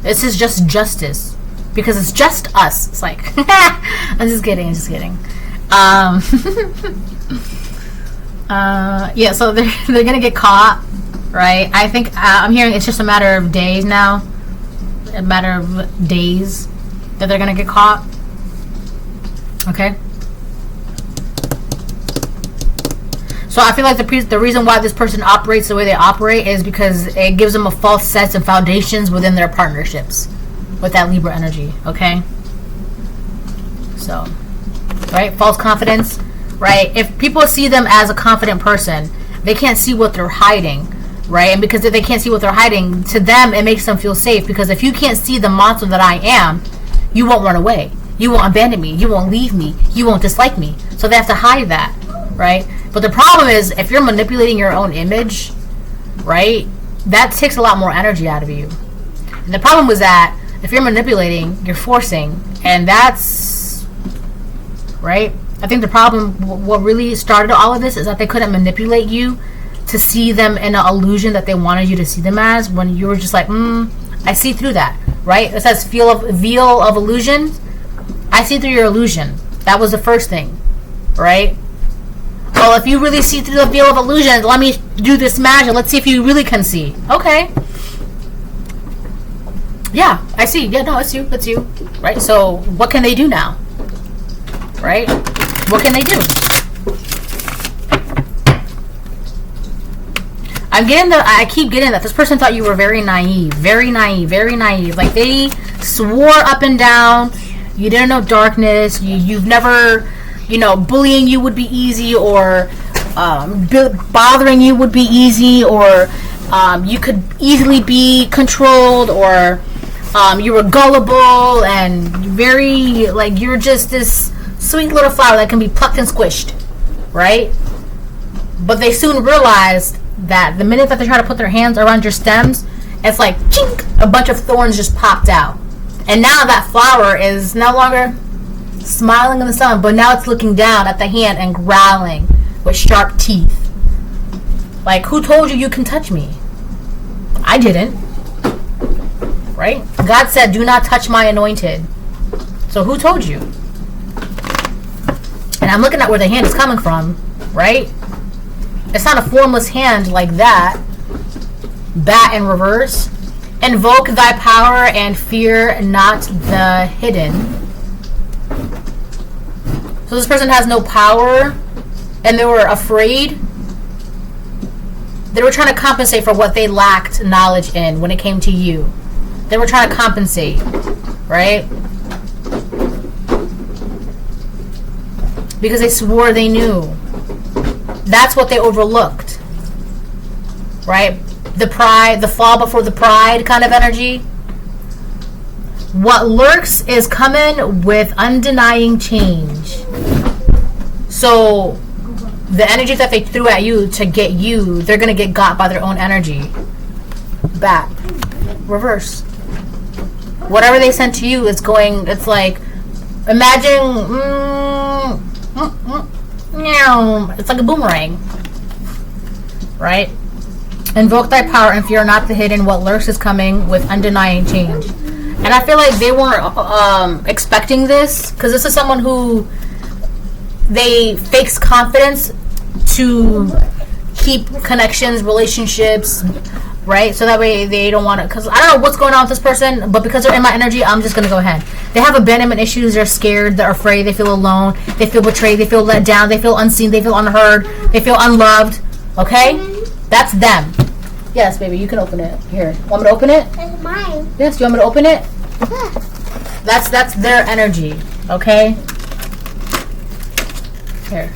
[SPEAKER 1] This is just justice, because it's just us. It's like, I'm just kidding. Yeah, so they're going to get caught, right? I think, I'm hearing it's just a matter of days now. A matter of days that they're gonna get caught. Okay. So I feel like the reason why this person operates the way they operate is because it gives them a false sense of foundations within their partnerships with that Libra energy. Okay. So, right, false confidence. Right. If people see them as a confident person, they can't see what they're hiding. Right? And because if they can't see what they're hiding, to them, it makes them feel safe. Because if you can't see the monster that I am, you won't run away. You won't abandon me. You won't leave me. You won't dislike me. So they have to hide that. Right? But the problem is, if you're manipulating your own image, right, that takes a lot more energy out of you. And the problem was that if you're manipulating, you're forcing. And that's, right? I think the problem, what really started all of this is that they couldn't manipulate you to see them in an illusion that they wanted you to see them as, when you were just like, I see through that, right? It says veil of illusion. I see through your illusion. That was the first thing, right? Well, if you really see through the veil of illusion, let me do this magic. Let's see if you really can see. Okay. Yeah, I see. Yeah, no, it's you. It's you. Right? So, what can they do now? Right? What can they do? I keep getting that this person thought you were very naive. Like, they swore up and down you didn't know darkness. You've never, bullying you would be easy, or bothering you would be easy, or you could easily be controlled, or you were gullible and very, like, you're just this sweet little flower that can be plucked and squished, right? But they soon realized that the minute that they try to put their hands around your stems, It's like, chink, a bunch of thorns just popped out. And now that flower is no longer smiling in the sun, but now it's looking down at the hand and growling with sharp teeth. Like, who told you you can touch me? I didn't. Right? God said, do not touch my anointed. So who told you? And I'm looking at where the hand is coming from, right? It's not a formless hand like that. Bat in reverse. Invoke thy power and fear not the hidden. So this person has no power and they were afraid. They were trying to compensate for what they lacked knowledge in when it came to you. They were trying to compensate, right? Because they swore they knew. That's what they overlooked, right? The pride, the fall before the pride kind of energy. What lurks is coming with undenying change. So the energy that they threw at you to get you, they're going to get got by their own energy. Back. Reverse. Whatever they sent to you is going, it's like, imagine, it's like a boomerang. Right? Invoke thy power and fear not the hidden. What lurks is coming with undenying change. And I feel like they weren't expecting this, because this is someone who they fakes confidence to keep connections, relationships, right? So that way they don't want to, because I don't know what's going on with this person, but because they're in my energy, I'm just going to go ahead. They have abandonment issues. They're scared. They're afraid. They feel alone. They feel betrayed. They feel let down. They feel unseen. They feel unheard. They feel unloved. Okay? That's them. Yes, baby, you can open it. Here. Want me to open it?
[SPEAKER 2] It's mine.
[SPEAKER 1] Yes, you want me to open it?
[SPEAKER 2] Yeah.
[SPEAKER 1] That's their energy. Okay? Here.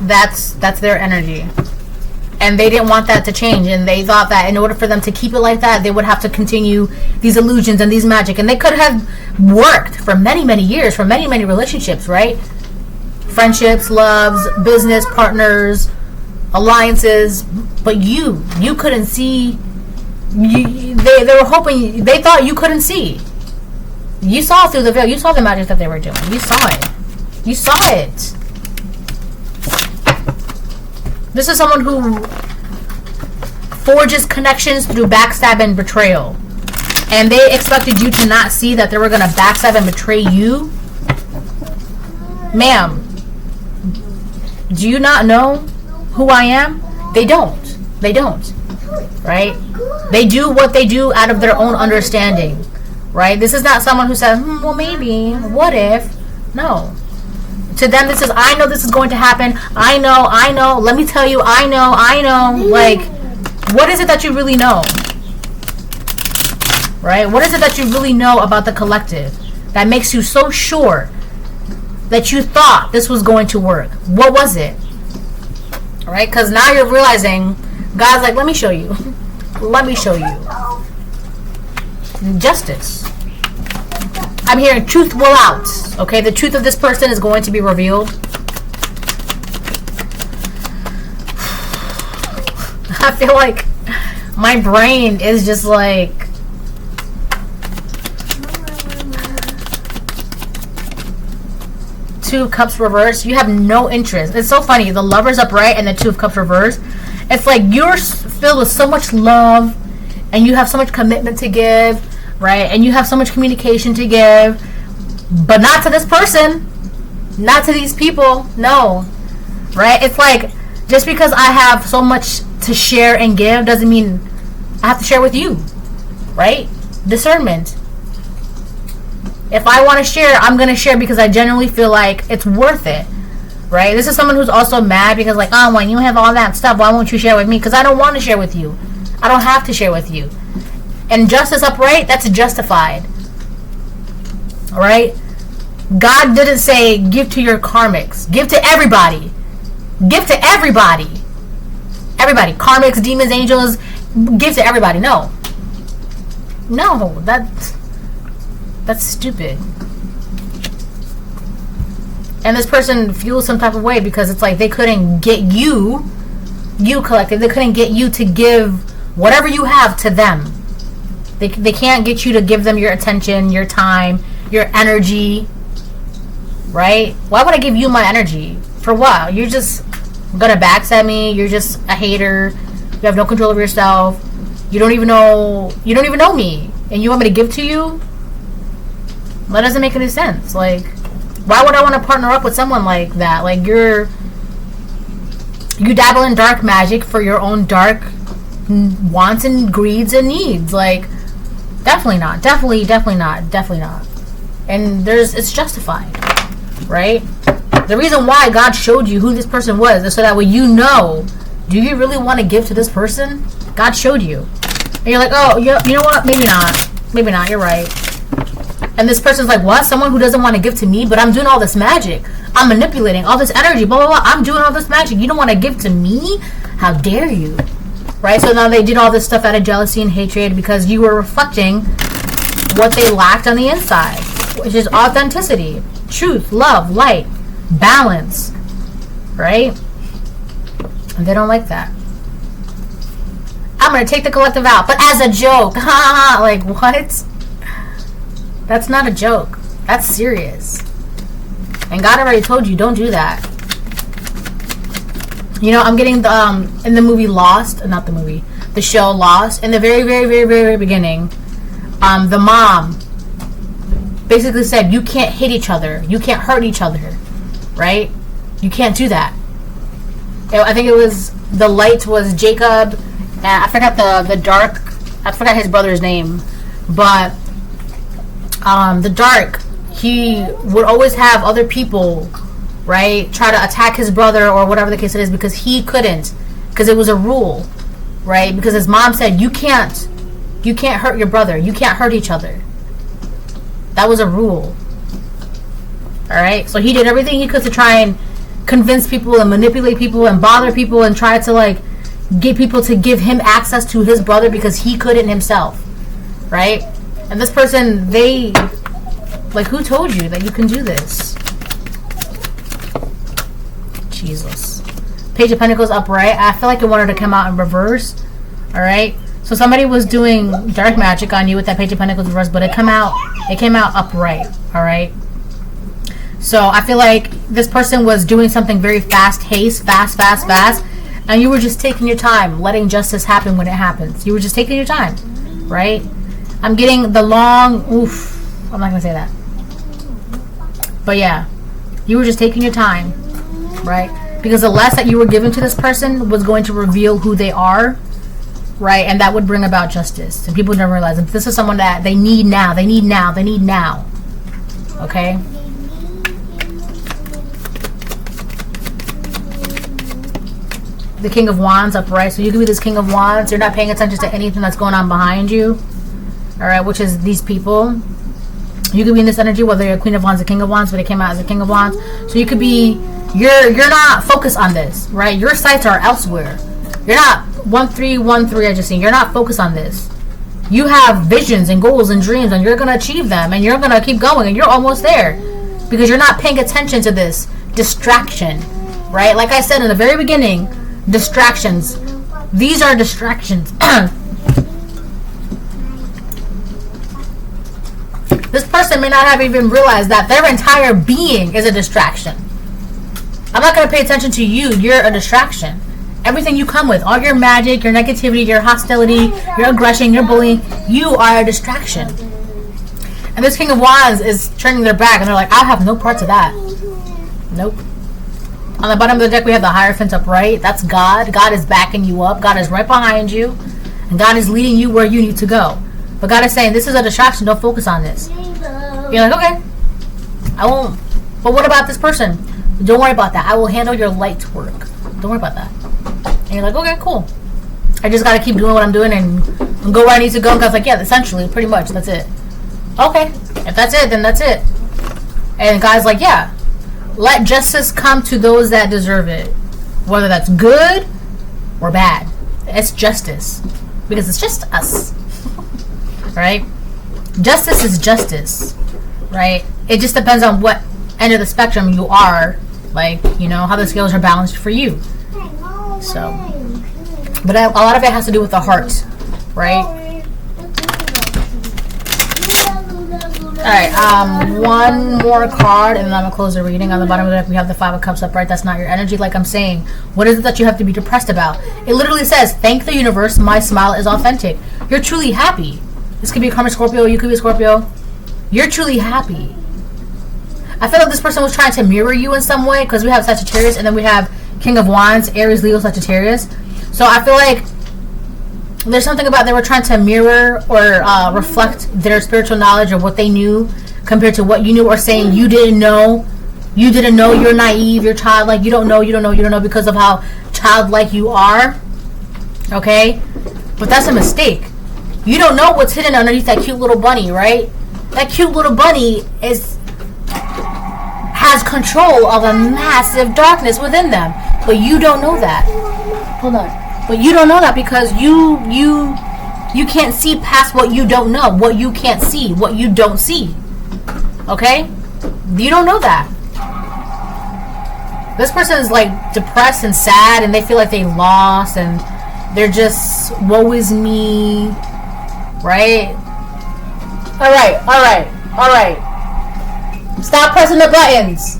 [SPEAKER 1] That's their energy. And they didn't want that to change, and they thought that in order for them to keep it like that, they would have to continue these illusions and these magic, and they could have worked for many, many years, for many, many relationships, right? Friendships, loves, business partners, alliances, but you couldn't see. They were hoping, they thought you couldn't see. You saw through the veil. You saw the magic that they were doing. You saw it. You saw it. This is someone who forges connections through backstab and betrayal. And they expected you to not see that they were going to backstab and betray you? Ma'am, do you not know who I am? They don't. They don't. Right? They do what they do out of their own understanding. Right? This is not someone who says, well, maybe, what if? No. To them, this is, I know this is going to happen. I know. Let me tell you, I know. Like, what is it that you really know? Right? What is it that you really know about the collective that makes you so sure that you thought this was going to work? What was it? Right? Because now you're realizing, God's like, let me show you. Let me show you. Justice. I'm hearing truth will out. Okay, the truth of this person is going to be revealed. I feel like my brain is just like, Two of Cups reversed. You have no interest. It's so funny. The Lover's upright and the Two of Cups reversed. It's like you're filled with so much love and you have so much commitment to give, right? And you have so much communication to give, but not to this person, not to these people. No, right? It's like, just because I have so much to share and give doesn't mean I have to share with you, right? Discernment. If I want to share, I'm going to share because I genuinely feel like it's worth it, right? This is someone who's also mad because like, oh, when you have all that stuff, why won't you share with me? Because I don't want to share with you. I don't have to share with you. And justice upright, that's justified. All right? God didn't say give to your karmics. Give to everybody. Give to everybody. Everybody. Karmics, demons, angels. Give to everybody. No. No. That's stupid. And this person feels some type of way because it's like they couldn't get you you, collective. They couldn't get you to give whatever you have to them. They can't get you to give them your attention, your time, your energy. Right? Why would I give you my energy? For what? You're just gonna backstab me. You're just a hater. You have no control of yourself. You don't even know me, and you want me to give to you? That doesn't make any sense. Like, why would I want to partner up with someone like that? Like, you dabble in dark magic for your own dark wants and greeds and needs. Like, definitely not. Definitely not. And it's justified, right? The reason why God showed you who this person was is so that way you know, do you really want to give to this person? God showed you. And you're like, oh, you know what? Maybe not. Maybe not. You're right. And this person's like, what? Someone who doesn't want to give to me, but I'm doing all this magic. I'm manipulating all this energy, blah, blah, blah. I'm doing all this magic. You don't want to give to me? How dare you? Right? So now they did all this stuff out of jealousy and hatred because you were reflecting what they lacked on the inside, which is authenticity, truth, love, light, balance. Right? And they don't like that. I'm going to take the collective out, but as a joke. Like, what? That's not a joke. That's serious. And God already told you, don't do that. You know, I'm getting the, in the movie Lost, not the movie, the show Lost, in the very, very, very, very, very beginning, the mom basically said, you can't hit each other. You can't hurt each other. Right? You can't do that. I think it was, the light was Jacob, and I forgot the dark, I forgot his brother's name, but the dark, he would always have other people, right, try to attack his brother or whatever the case it is because he couldn't, because it was a rule, right? Because his mom said, you can't hurt your brother, you can't hurt each other. That was a rule. All right, so he did everything he could to try and convince people and manipulate people and bother people and try to, like, get people to give him access to his brother because he couldn't himself, right? And this person, they, like, who told you that you can do this? Jesus. Page of Pentacles upright. I feel like it wanted to come out in reverse. Alright? So somebody was doing dark magic on you with that Page of Pentacles reverse, but it came out upright. Alright? So I feel like this person was doing something very fast, and you were just taking your time, letting justice happen when it happens. You were just taking your time. Right? I'm getting the long, I'm not going to say that. But yeah, you were just taking your time, right? Because the less that you were given to this person was going to reveal who they are, right? And that would bring about justice. And people never realize that this is someone that they need now. Okay? The King of Wands upright. So you could be this King of Wands. You're not paying attention to anything that's going on behind you. Alright, which is these people. You could be in this energy, whether you're a Queen of Wands or King of Wands, but it came out as a King of Wands. So you could be, you're not focused on this, right? Your sights are elsewhere. You're not 1313, I just seen. You're not focused on this. You have visions and goals and dreams, and you're going to achieve them, and you're going to keep going, and you're almost there. Because you're not paying attention to this distraction, right? Like I said in the very beginning, distractions. These are distractions. This person may not have even realized that their entire being is a distraction. I'm not going to pay attention to you. You're a distraction. Everything you come with, all your magic, your negativity, your hostility, your aggression, your bullying, you are a distraction. And this King of Wands is turning their back, and they're like, I have no parts of that. Nope. On the bottom of the deck, we have the Hierophant upright. That's God. God is backing you up. God is right behind you. And God is leading you where you need to go. But God is saying, this is a distraction. Don't focus on this. You're like, okay. I won't. But what about this person? Don't worry about that. I will handle your light work. Don't worry about that. And you're like, okay, cool. I just got to keep doing what I'm doing and go where I need to go. And God's like, yeah, essentially, pretty much. That's it. Okay. If that's it, then that's it. And God's like, yeah. Let justice come to those that deserve it. Whether that's good or bad. It's justice. Because it's just us. Right? Justice is justice. Right? It just depends on what end of the spectrum you are. Like, you know, how the scales are balanced for you. So, But a lot of it has to do with the heart, right? Alright, one more card, and then I'm going to close the reading. On the bottom of the deck, we have the Five of Cups upright. That's not your energy, like I'm saying. What is it that you have to be depressed about? It literally says, thank the universe, my smile is authentic. You're truly happy. This could be a karmic Scorpio, you could be a Scorpio. You're truly happy. I feel like this person was trying to mirror you in some way, because we have Sagittarius, and then we have King of Wands, Aries, Leo, Sagittarius. So I feel like there's something about they were trying to mirror or reflect their spiritual knowledge of what they knew compared to what you knew, or saying you didn't know, you're naive, you're childlike, you don't know because of how childlike you are. Okay? But that's a mistake. You don't know what's hidden underneath that cute little bunny, right? That cute little bunny has control of a massive darkness within them. But you don't know that. Hold on. But you don't know that because you can't see past what you don't know, what you can't see, what you don't see. Okay? You don't know that. This person is like depressed and sad, and they feel like they lost, and they're just, woe is me. Right? Alright. Stop pressing the buttons.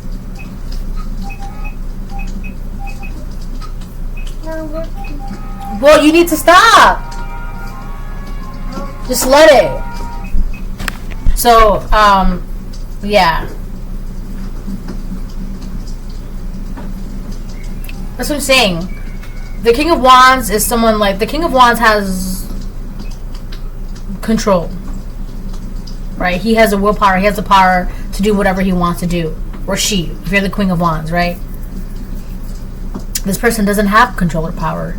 [SPEAKER 1] Well, you need to stop. Just let it. So, yeah. That's what I'm saying. The King of Wands is someone like, the King of Wands has control. Right? He has a willpower. He has the power to do whatever he wants to do. Or she, if you're the Queen of Wands, right? This person doesn't have control or power.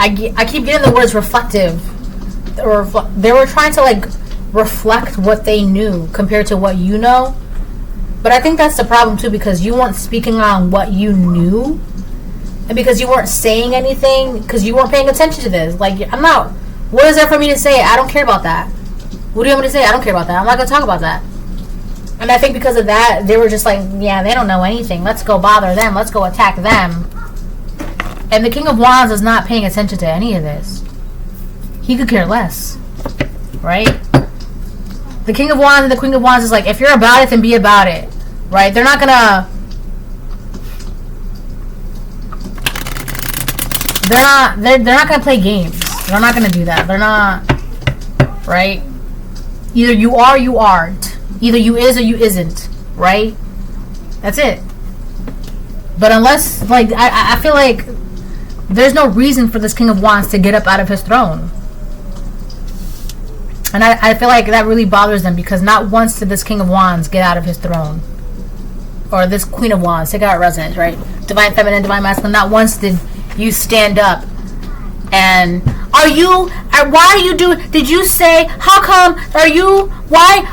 [SPEAKER 1] I keep getting the words reflective. They were trying to like reflect what they knew compared to what you know. But I think that's the problem too, because you weren't speaking on what you knew, and because you weren't saying anything, because you weren't paying attention to this. Like, I'm not. What is there for me to say? I don't care about that. What do you want me to say? I don't care about that. I'm not gonna talk about that. And I think because of that, they were just like, yeah, they don't know anything. Let's go bother them. Let's go attack them. And the King of Wands is not paying attention to any of this. He could care less. Right? The King of Wands and the Queen of Wands is like, if you're about it, then be about it. Right? They're not gonna... They're not gonna play games. They're not gonna do that. They're not... Right? Either you are or you aren't. Either you is or you isn't. Right? That's it. But unless... Like, I feel like... There's no reason for this King of Wands to get up out of his throne. And I feel like that really bothers them, because not once did this King of Wands get out of his throne. Or this Queen of Wands. Take out resonance, right? Divine Feminine, Divine Masculine. Not once did you stand up and... Are you... Why are you doing... Did you say... How come... Are you... Why...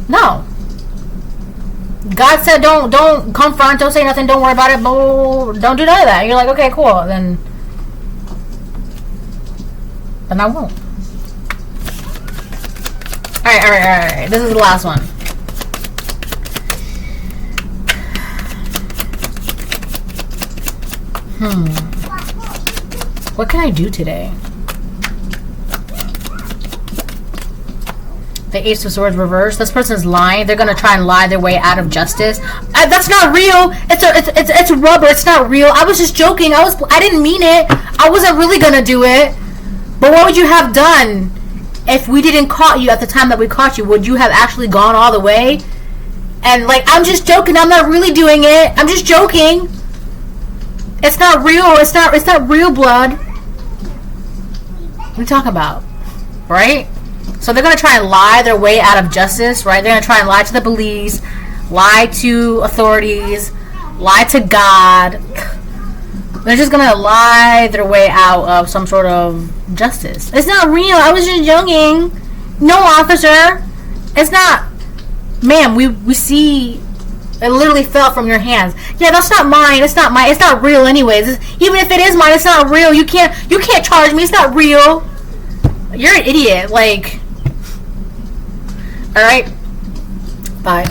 [SPEAKER 1] no. God said don't confront, don't say nothing, don't worry about it, don't do none of that. You're like, okay, cool, then I won't. Alright, this is the last one. What can I do today? The Ace of Swords reversed. This person's lying. They're gonna try and lie their way out of justice. That's not real. It's rubber. It's not real. I was just joking. I didn't mean it. I wasn't really gonna do it. But what would you have done if we didn't caught you at the time that we caught you? Would you have actually gone all the way? And like, I'm just joking. I'm not really doing it. I'm just joking. It's not real. It's not real blood. What are you talking about? Right? So they're going to try and lie their way out of justice, right? They're going to try and lie to the police, lie to authorities, lie to God. They're just going to lie their way out of some sort of justice. It's not real. I was just joking. No, officer. It's not. Ma'am, we see it literally fell from your hands. Yeah, that's not mine. It's not mine. It's not real anyways. Even if it is mine, it's not real. You can't charge me. It's not real. You're an idiot. Like... Alright. Bye.